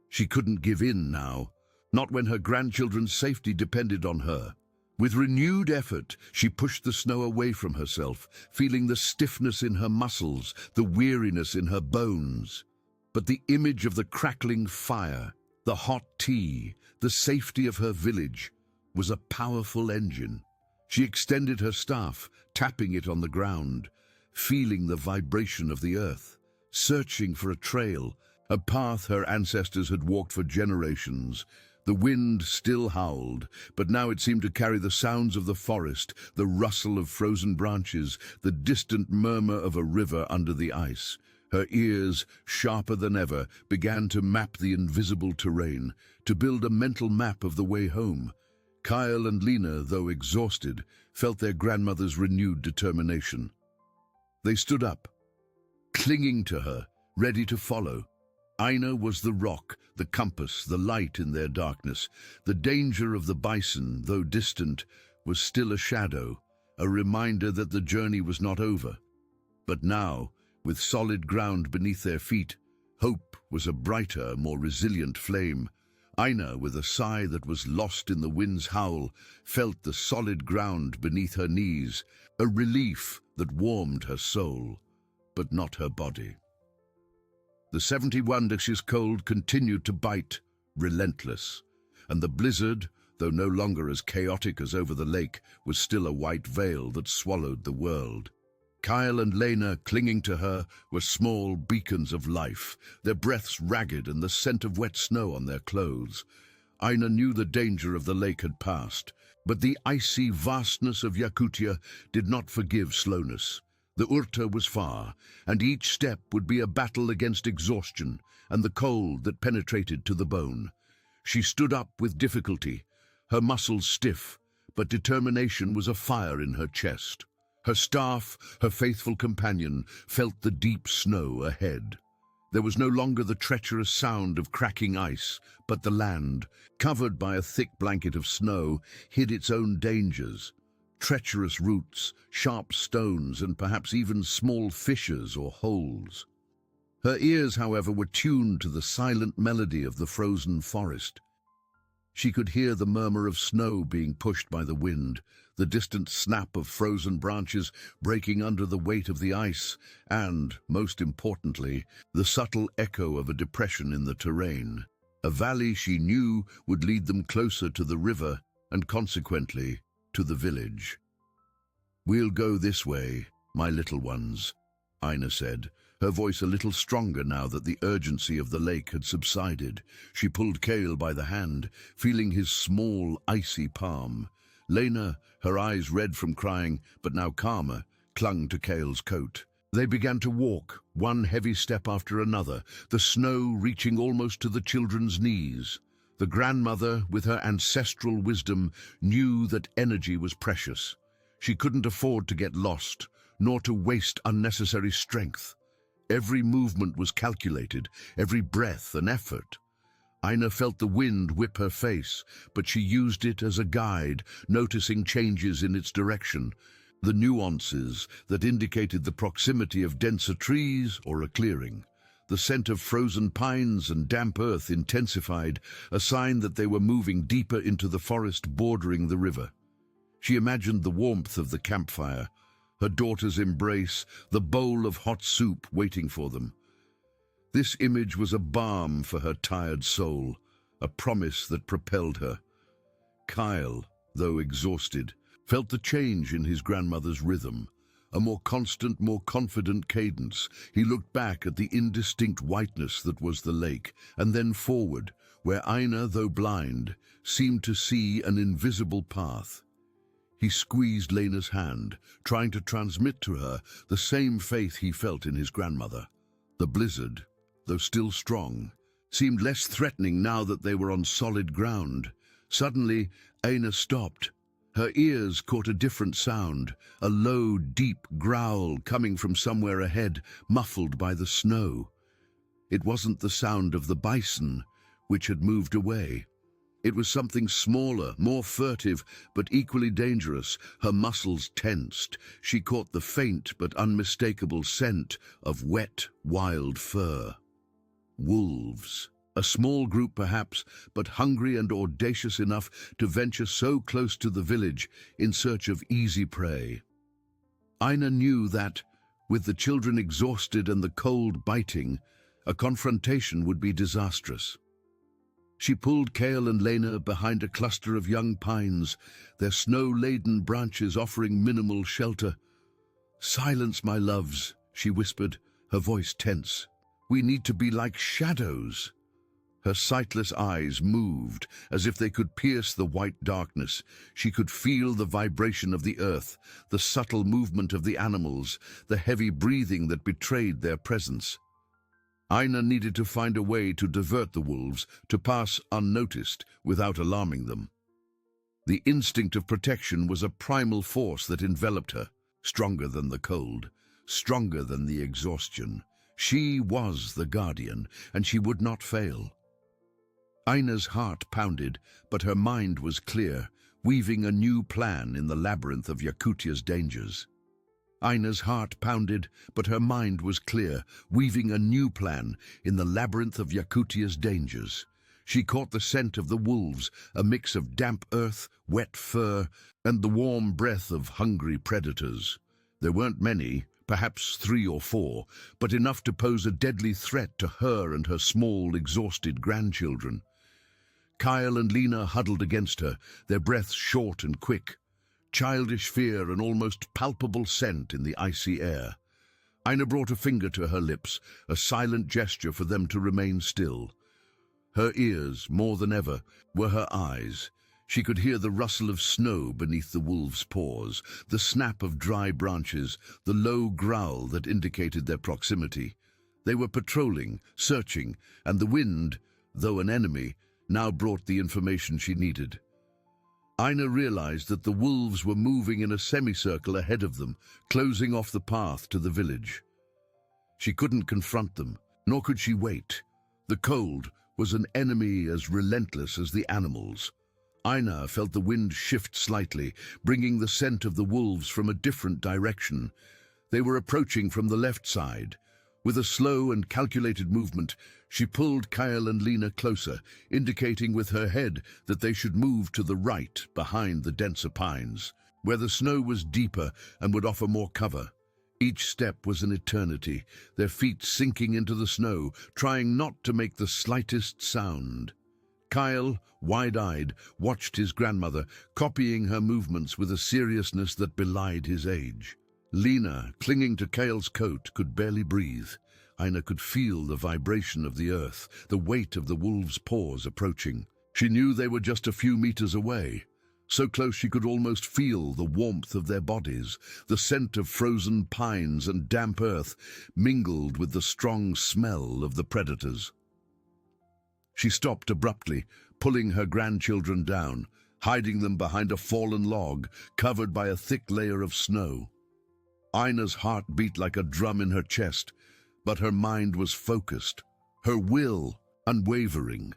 She couldn't give in now, not when her grandchildren's safety depended on her. With renewed effort, she pushed the snow away from herself, feeling the stiffness in her muscles, the weariness in her bones. But the image of the crackling fire, the hot tea, the safety of her village, was a powerful engine. She extended her staff, tapping it on the ground, feeling the vibration of the earth, searching for a trail, a path her ancestors had walked for generations. The wind still howled, but now it seemed to carry the sounds of the forest, the rustle of frozen branches, the distant murmur of a river under the ice. Her ears, sharper than ever, began to map the invisible terrain, to build a mental map of the way home. Kyle and Lena, though exhausted, felt their grandmother's renewed determination. They stood up, clinging to her, ready to follow. Aina was the rock, the compass, the light in their darkness. The danger of the bison, though distant, was still a shadow, a reminder that the journey was not over. But now, with solid ground beneath their feet, hope was a brighter, more resilient flame. Aina, with a sigh that was lost in the wind's howl, felt the solid ground beneath her knees, a relief that warmed her soul, but not her body. The 71° cold continued to bite, relentless, and the blizzard, though no longer as chaotic as over the lake, was still a white veil that swallowed the world. Kyle and Lena, clinging to her, were small beacons of life, their breaths ragged and the scent of wet snow on their clothes. Aina knew the danger of the lake had passed, but the icy vastness of Yakutia did not forgive slowness. The Urta was far, and each step would be a battle against exhaustion and the cold that penetrated to the bone. She stood up with difficulty, her muscles stiff, but determination was a fire in her chest. Her staff, her faithful companion, felt the deep snow ahead. There was no longer the treacherous sound of cracking ice, but the land, covered by a thick blanket of snow, hid its own dangers. Treacherous roots, sharp stones, and perhaps even small fissures or holes. Her ears, however, were tuned to the silent melody of the frozen forest. She could hear the murmur of snow being pushed by the wind, the distant snap of frozen branches breaking under the weight of the ice, and, most importantly, the subtle echo of a depression in the terrain. A valley she knew would lead them closer to the river and, consequently, to the village. "We'll go this way, my little ones," Aina said, her voice a little stronger now that the urgency of the lake had subsided. She pulled Kale by the hand, feeling his small, icy palm. Lena, her eyes red from crying, but now calmer, clung to Kale's coat. They began to walk, one heavy step after another, the snow reaching almost to the children's knees. The grandmother, with her ancestral wisdom, knew that energy was precious. She couldn't afford to get lost, nor to waste unnecessary strength. Every movement was calculated, every breath an effort. Aina felt the wind whip her face, but she used it as a guide, noticing changes in its direction, the nuances that indicated the proximity of denser trees or a clearing. The scent of frozen pines and damp earth intensified, a sign that they were moving deeper into the forest bordering the river. She imagined the warmth of the campfire, her daughter's embrace, the bowl of hot soup waiting for them. This image was a balm for her tired soul, a promise that propelled her. Kyle, though exhausted, felt the change in his grandmother's rhythm, a more constant, more confident cadence. He looked back at the indistinct whiteness that was the lake, and then forward, where Aina, though blind, seemed to see an invisible path. He squeezed Lena's hand, trying to transmit to her the same faith he felt in his grandmother. The blizzard, though still strong, seemed less threatening now that they were on solid ground. Suddenly, Aina stopped. Her ears caught a different sound, a low, deep growl coming from somewhere ahead, muffled by the snow. It wasn't the sound of the bison, which had moved away. It was something smaller, more furtive, but equally dangerous. Her muscles tensed. She caught the faint but unmistakable scent of wet, wild fur. Wolves. A small group perhaps, but hungry and audacious enough to venture so close to the village in search of easy prey. Aina knew that, with the children exhausted and the cold biting, a confrontation would be disastrous. She pulled Kale and Lena behind a cluster of young pines, their snow-laden branches offering minimal shelter. "Silence, my loves," she whispered, her voice tense. "We need to be like shadows." Her sightless eyes moved, as if they could pierce the white darkness. She could feel the vibration of the earth, the subtle movement of the animals, the heavy breathing that betrayed their presence. Aina needed to find a way to divert the wolves, to pass unnoticed without alarming them. The instinct of protection was a primal force that enveloped her, stronger than the cold, stronger than the exhaustion. She was the guardian, and she would not fail. Aina's heart pounded, but her mind was clear, weaving a new plan in the labyrinth of Yakutia's dangers. Aina's heart pounded, but her mind was clear, weaving a new plan in the labyrinth of Yakutia's dangers. She caught the scent of the wolves, a mix of damp earth, wet fur, and the warm breath of hungry predators. There weren't many, perhaps 3 or 4, but enough to pose a deadly threat to her and her small, exhausted grandchildren. Kyle and Lena huddled against her, their breaths short and quick. Childish fear and almost palpable scent in the icy air. Ina brought a finger to her lips, a silent gesture for them to remain still. Her ears, more than ever, were her eyes. She could hear the rustle of snow beneath the wolves' paws, the snap of dry branches, the low growl that indicated their proximity. They were patrolling, searching, and the wind, though an enemy, now brought the information she needed. Ina realized that the wolves were moving in a semicircle ahead of them, closing off the path to the village. She couldn't confront them, nor could she wait. The cold was an enemy as relentless as the animals. Ina felt the wind shift slightly, bringing the scent of the wolves from a different direction. They were approaching from the left side. With a slow and calculated movement, she pulled Kyle and Lena closer, indicating with her head that they should move to the right, behind the denser pines, where the snow was deeper and would offer more cover. Each step was an eternity, their feet sinking into the snow, trying not to make the slightest sound. Kyle, wide-eyed, watched his grandmother, copying her movements with a seriousness that belied his age. Lena, clinging to Kyle's coat, could barely breathe. Ina could feel the vibration of the earth, the weight of the wolves' paws approaching. She knew they were just a few meters away. So close she could almost feel the warmth of their bodies, the scent of frozen pines and damp earth mingled with the strong smell of the predators. She stopped abruptly, pulling her grandchildren down, hiding them behind a fallen log covered by a thick layer of snow. Ina's heart beat like a drum in her chest, but her mind was focused, her will unwavering.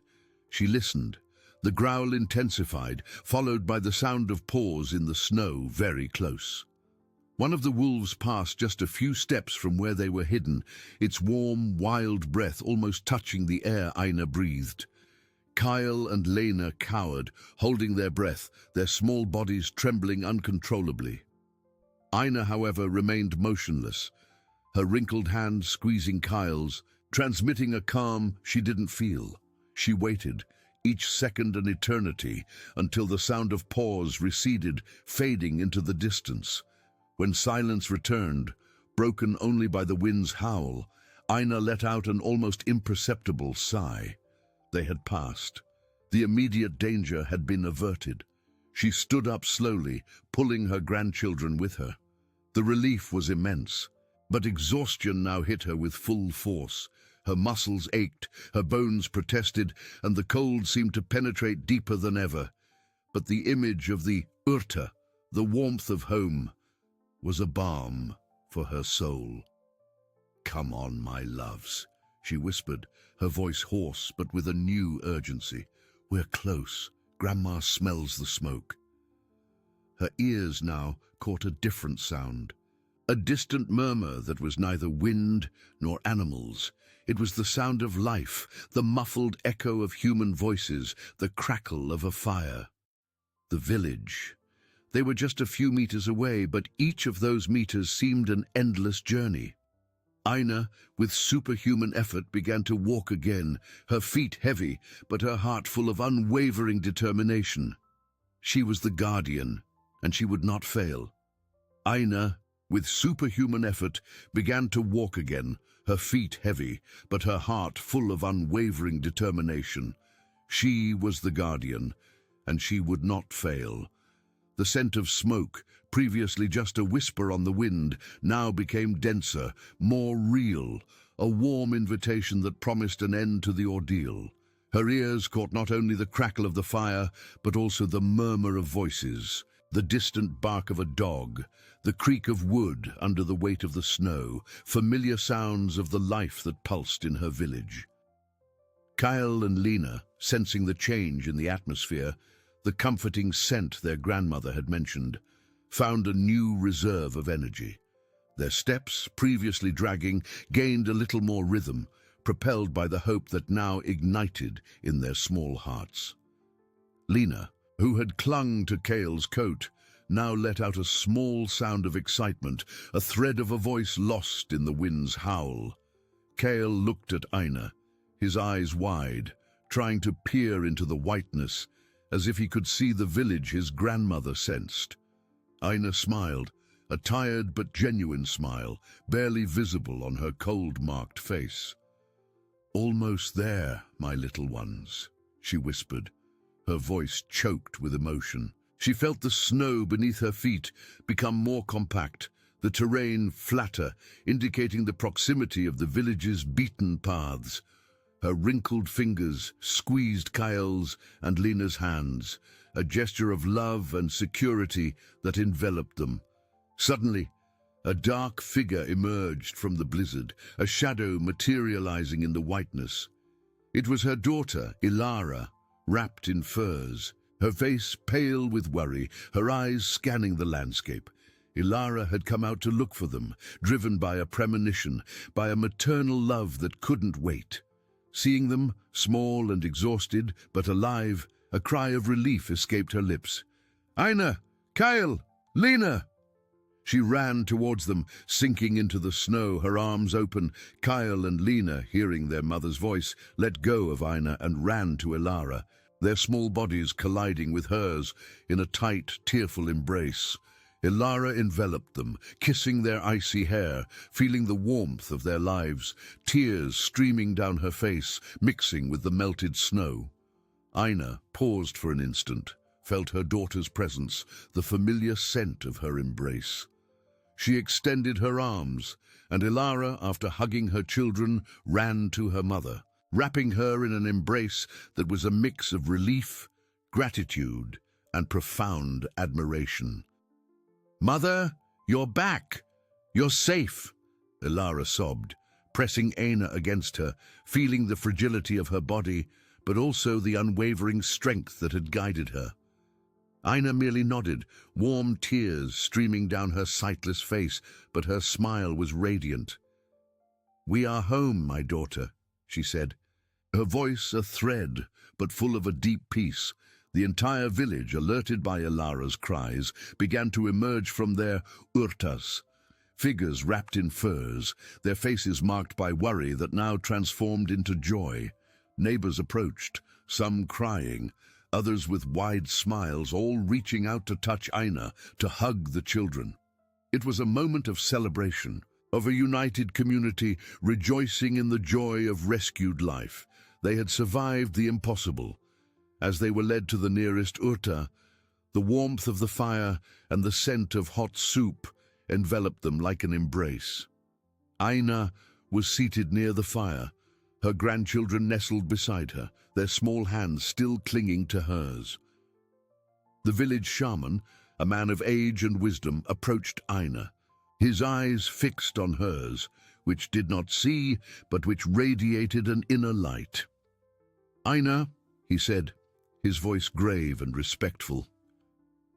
She listened. The growl intensified, followed by the sound of paws in the snow very close. One of the wolves passed just a few steps from where they were hidden, its warm, wild breath almost touching the air Ina breathed. Kyle and Lena cowered, holding their breath, their small bodies trembling uncontrollably. Ina, however, remained motionless, her wrinkled hand squeezing Kyle's, transmitting a calm she didn't feel. She waited, each second an eternity, until the sound of paws receded, fading into the distance. When silence returned, broken only by the wind's howl, Ina let out an almost imperceptible sigh. They had passed. The immediate danger had been averted. She stood up slowly, pulling her grandchildren with her. The relief was immense, but exhaustion now hit her with full force. Her muscles ached, her bones protested, and the cold seemed to penetrate deeper than ever. But the image of the urta, the warmth of home, was a balm for her soul. "Come on, my loves," she whispered, her voice hoarse but with a new urgency. "We're close. Grandma smells the smoke." Her ears now caught a different sound, a distant murmur that was neither wind nor animals. It was the sound of life, the muffled echo of human voices, the crackle of a fire. The village. They were just a few meters away, but each of those meters seemed an endless journey. Ina, with superhuman effort, began to walk again, her feet heavy, but her heart full of unwavering determination. She was the guardian, and she would not fail. Ina, with superhuman effort, began to walk again, her feet heavy, but her heart full of unwavering determination. She was the guardian, and she would not fail. The scent of smoke, previously just a whisper on the wind, now became denser, more real, a warm invitation that promised an end to the ordeal. Her ears caught not only the crackle of the fire, but also the murmur of voices, the distant bark of a dog, the creak of wood under the weight of the snow, familiar sounds of the life that pulsed in her village. Kyle and Lena, sensing the change in the atmosphere, the comforting scent their grandmother had mentioned, found a new reserve of energy. Their steps, previously dragging, gained a little more rhythm, propelled by the hope that now ignited in their small hearts. Lena, who had clung to Kale's coat, now let out a small sound of excitement, a thread of a voice lost in the wind's howl. Kale looked at Aina, his eyes wide, trying to peer into the whiteness, as if he could see the village his grandmother sensed. Aina smiled, a tired but genuine smile, barely visible on her cold-marked face. "Almost there, my little ones," she whispered, her voice choked with emotion. She felt the snow beneath her feet become more compact, the terrain flatter, indicating the proximity of the village's beaten paths. Her wrinkled fingers squeezed Kyle's and Lena's hands, a gesture of love and security that enveloped them. Suddenly, a dark figure emerged from the blizzard, a shadow materializing in the whiteness. It was her daughter, Ilara, wrapped in furs, her face pale with worry, her eyes scanning the landscape. Ilara had come out to look for them, driven by a premonition, by a maternal love that couldn't wait. Seeing them, small and exhausted, but alive, a cry of relief escaped her lips. "Aina! Kyle! Lena!" She ran towards them, sinking into the snow, her arms open. Kyle and Lena, hearing their mother's voice, let go of Aina and ran to Ilara, their small bodies colliding with hers in a tight, tearful embrace. Ilara enveloped them, kissing their icy hair, feeling the warmth of their lives, tears streaming down her face, mixing with the melted snow. Aina paused for an instant, felt her daughter's presence, the familiar scent of her embrace. She extended her arms, and Ilara, after hugging her children, ran to her mother, wrapping her in an embrace that was a mix of relief, gratitude, and profound admiration. "Mother, you're back! You're safe!" Ilara sobbed, pressing Aina against her, feeling the fragility of her body, but also the unwavering strength that had guided her. Aina merely nodded, warm tears streaming down her sightless face, but her smile was radiant. "We are home, my daughter," she said, her voice a thread, but full of a deep peace. The entire village, alerted by Ilara's cries, began to emerge from their urtas, figures wrapped in furs, their faces marked by worry that now transformed into joy. Neighbors approached, some crying, others with wide smiles, all reaching out to touch Aina, to hug the children. It was a moment of celebration, of a united community rejoicing in the joy of rescued life. They had survived the impossible. As they were led to the nearest urta, the warmth of the fire and the scent of hot soup enveloped them like an embrace. Aina was seated near the fire, her grandchildren nestled beside her, their small hands still clinging to hers. The village shaman, a man of age and wisdom, approached Aina, his eyes fixed on hers, which did not see, but which radiated an inner light. "Aina," he said, his voice grave and respectful,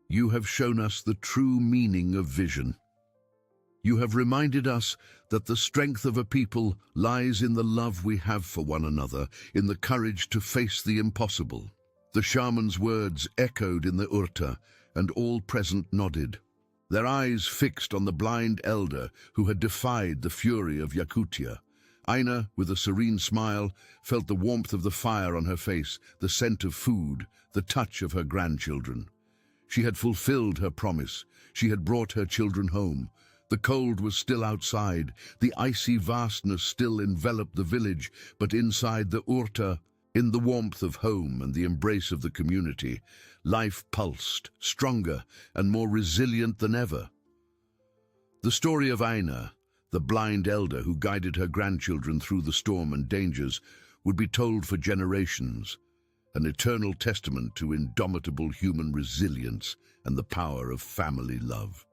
"you have shown us the true meaning of vision. You have reminded us that the strength of a people lies in the love we have for one another, in the courage to face the impossible." The shaman's words echoed in the urta, and all present nodded, their eyes fixed on the blind elder who had defied the fury of Yakutia. Aina, with a serene smile, felt the warmth of the fire on her face, the scent of food, the touch of her grandchildren. She had fulfilled her promise. She had brought her children home. The cold was still outside, the icy vastness still enveloped the village, but inside the urta, in the warmth of home and the embrace of the community, life pulsed, stronger and more resilient than ever. The story of Aina, the blind elder who guided her grandchildren through the storm and dangers, would be told for generations, an eternal testament to indomitable human resilience and the power of family love.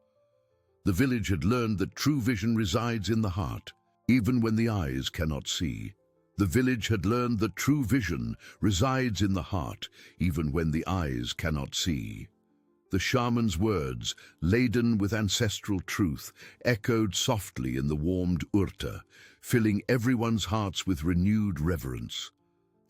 The village had learned that true vision resides in the heart, even when the eyes cannot see. The village had learned that true vision resides in the heart, even when the eyes cannot see. The shaman's words, laden with ancestral truth, echoed softly in the warmed urta, filling everyone's hearts with renewed reverence.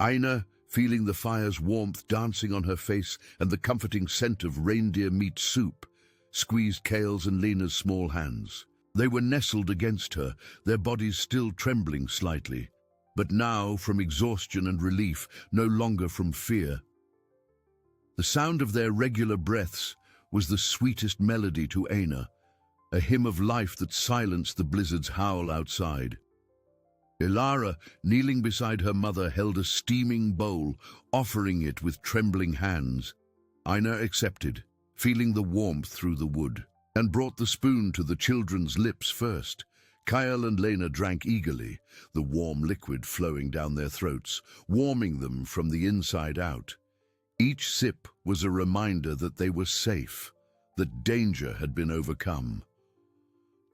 Aina, feeling the fire's warmth dancing on her face and the comforting scent of reindeer meat soup, squeezed Kale's and Lena's small hands. They were nestled against her, their bodies still trembling slightly, but now from exhaustion and relief, no longer from fear. The sound of their regular breaths was the sweetest melody to Aina, a hymn of life that silenced the blizzard's howl outside. Ilara, kneeling beside her mother, held a steaming bowl, offering it with trembling hands. Aina accepted, feeling the warmth through the wood, and brought the spoon to the children's lips first. Kyle and Lena drank eagerly, the warm liquid flowing down their throats, warming them from the inside out. Each sip was a reminder that they were safe, that danger had been overcome.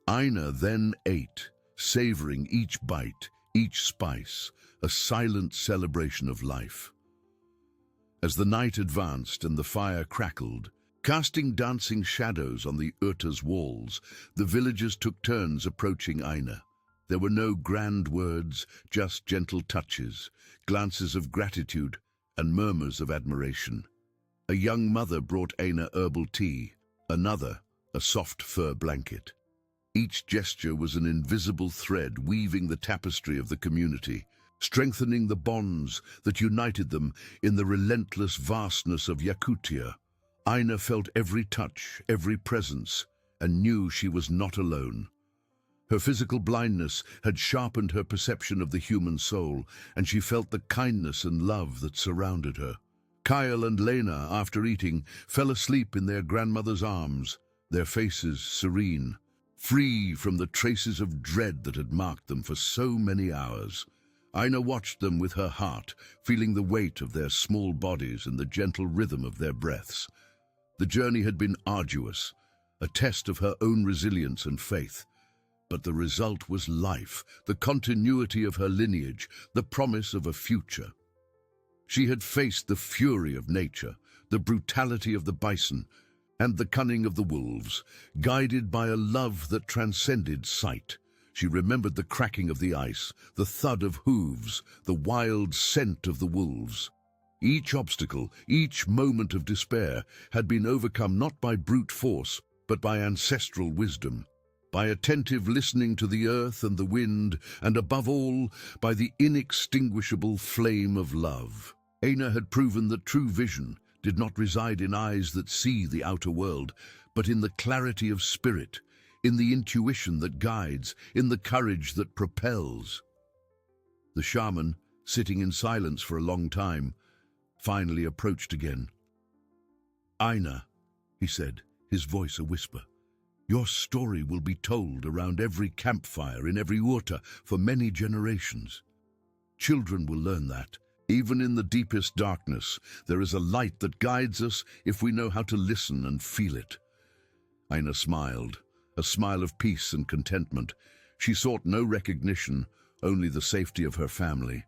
Aina then ate, savoring each bite, each spice, a silent celebration of life. As the night advanced and the fire crackled, casting dancing shadows on the Urta's walls, the villagers took turns approaching Aina. There were no grand words, just gentle touches, glances of gratitude, and murmurs of admiration. A young mother brought Aina herbal tea, another a soft fur blanket. Each gesture was an invisible thread weaving the tapestry of the community, strengthening the bonds that united them in the relentless vastness of Yakutia. Aina felt every touch, every presence, and knew she was not alone. Her physical blindness had sharpened her perception of the human soul, and she felt the kindness and love that surrounded her. Kyle and Lena, after eating, fell asleep in their grandmother's arms, their faces serene, free from the traces of dread that had marked them for so many hours. Aina watched them with her heart, feeling the weight of their small bodies and the gentle rhythm of their breaths. The journey had been arduous, a test of her own resilience and faith. But the result was life, the continuity of her lineage, the promise of a future. She had faced the fury of nature, the brutality of the bison, and the cunning of the wolves, guided by a love that transcended sight. She remembered the cracking of the ice, the thud of hooves, the wild scent of the wolves. Each obstacle, each moment of despair, had been overcome not by brute force, but by ancestral wisdom, by attentive listening to the earth and the wind, and above all, by the inextinguishable flame of love. Aina had proven that true vision did not reside in eyes that see the outer world, but in the clarity of spirit, in the intuition that guides, in the courage that propels. The shaman, sitting in silence for a long time, finally approached again. "Aina," he said, his voice a whisper, "your story will be told around every campfire in every Urta for many generations. Children will learn that, even in the deepest darkness, there is a light that guides us if we know how to listen and feel it." Aina smiled, a smile of peace and contentment. She sought no recognition, only the safety of her family.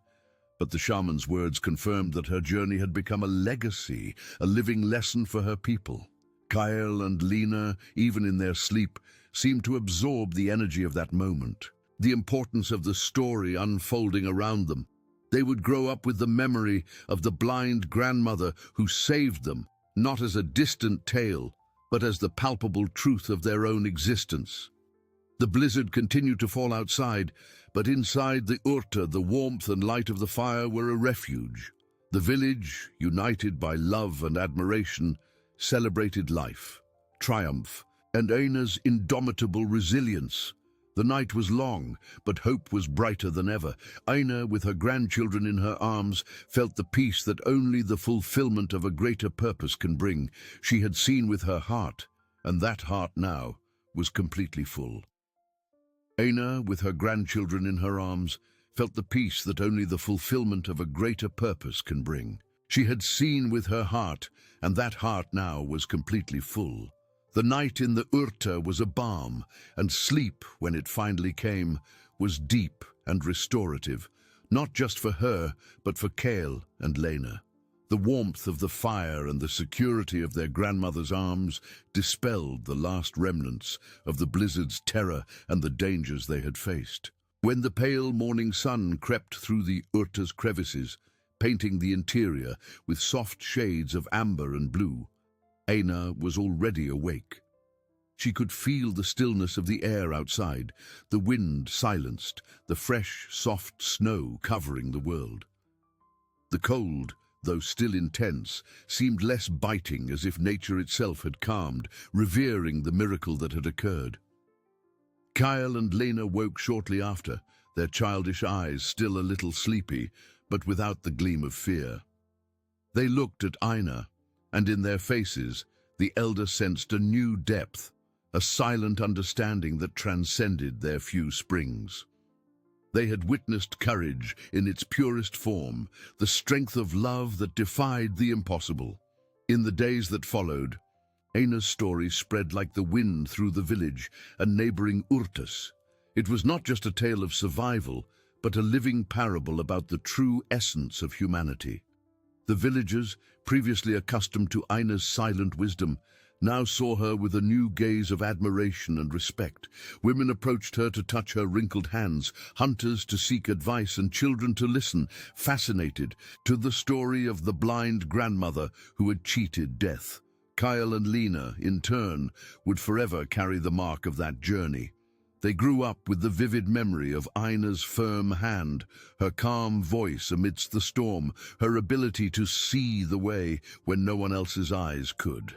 But the shaman's words confirmed that her journey had become a legacy, a living lesson for her people. Kyle and Lena, even in their sleep, seemed to absorb the energy of that moment, the importance of the story unfolding around them. They would grow up with the memory of the blind grandmother who saved them, not as a distant tale, but as the palpable truth of their own existence. The blizzard continued to fall outside, but inside the Urta, the warmth and light of the fire were a refuge. The village, united by love and admiration, celebrated life, triumph, and Aina's indomitable resilience. The night was long, but hope was brighter than ever. Aina, with her grandchildren in her arms, felt the peace that only the fulfillment of a greater purpose can bring. She had seen with her heart, and that heart now was completely full. Aina, with her grandchildren in her arms, felt the peace that only the fulfillment of a greater purpose can bring. She had seen with her heart, and that heart now was completely full. The night in the Urta was a balm, and sleep, when it finally came, was deep and restorative, not just for her, but for Kale and Lena. The warmth of the fire and the security of their grandmother's arms dispelled the last remnants of the blizzard's terror and the dangers they had faced. When the pale morning sun crept through the urta's crevices, painting the interior with soft shades of amber and blue, Aina was already awake. She could feel the stillness of the air outside, the wind silenced, the fresh, soft snow covering the world. The cold, though still intense, seemed less biting, as if nature itself had calmed, revering the miracle that had occurred. Kyle and Lena woke shortly after, their childish eyes still a little sleepy, but without the gleam of fear. They looked at Aina, and in their faces the elder sensed a new depth, a silent understanding that transcended their few springs. They had witnessed courage in its purest form, the strength of love that defied the impossible. In the days that followed, Aina's story spread like the wind through the village and neighboring Urtas. It was not just a tale of survival, but a living parable about the true essence of humanity. The villagers, previously accustomed to Aina's silent wisdom, now saw her with a new gaze of admiration and respect. Women approached her to touch her wrinkled hands, hunters to seek advice, and children to listen, fascinated, to the story of the blind grandmother who had cheated death. Kyle and Lena, in turn, would forever carry the mark of that journey. They grew up with the vivid memory of Aina's firm hand, her calm voice amidst the storm, her ability to see the way when no one else's eyes could.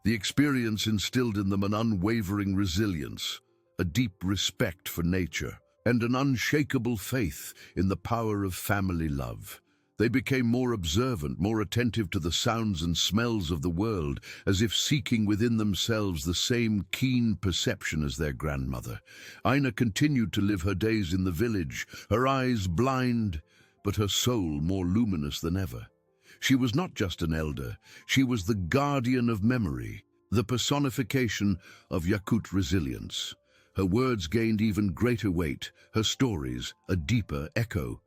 The experience instilled in them an unwavering resilience, a deep respect for nature, and an unshakable faith in the power of family love. They became more observant, more attentive to the sounds and smells of the world, as if seeking within themselves the same keen perception as their grandmother. Aina continued to live her days in the village, her eyes blind, but her soul more luminous than ever. She was not just an elder, she was the guardian of memory, the personification of Yakut resilience. Her words gained even greater weight, her stories a deeper echo.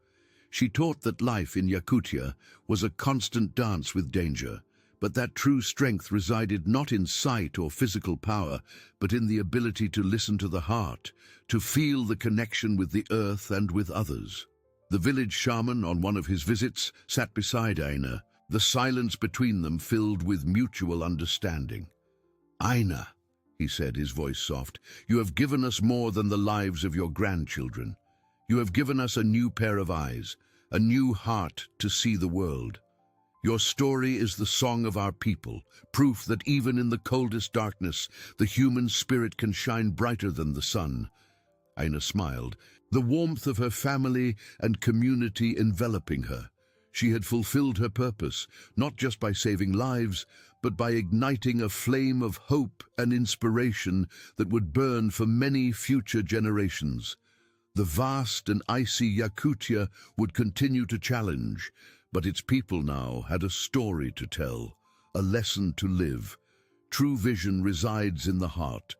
She taught that life in Yakutia was a constant dance with danger, but that true strength resided not in sight or physical power, but in the ability to listen to the heart, to feel the connection with the earth and with others. The village shaman, on one of his visits, sat beside Aina, the silence between them filled with mutual understanding. "Aina," he said, his voice soft, "you have given us more than the lives of your grandchildren. You have given us a new pair of eyes, a new heart to see the world. Your story is the song of our people, proof that even in the coldest darkness, the human spirit can shine brighter than the sun." Aina smiled, the warmth of her family and community enveloping her. She had fulfilled her purpose, not just by saving lives, but by igniting a flame of hope and inspiration that would burn for many future generations. The vast and icy Yakutia would continue to challenge, but its people now had a story to tell, a lesson to live. True vision resides in the heart,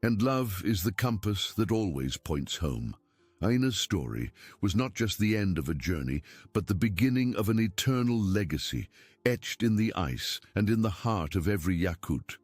and love is the compass that always points home. Aina's story was not just the end of a journey, but the beginning of an eternal legacy, etched in the ice and in the heart of every Yakut.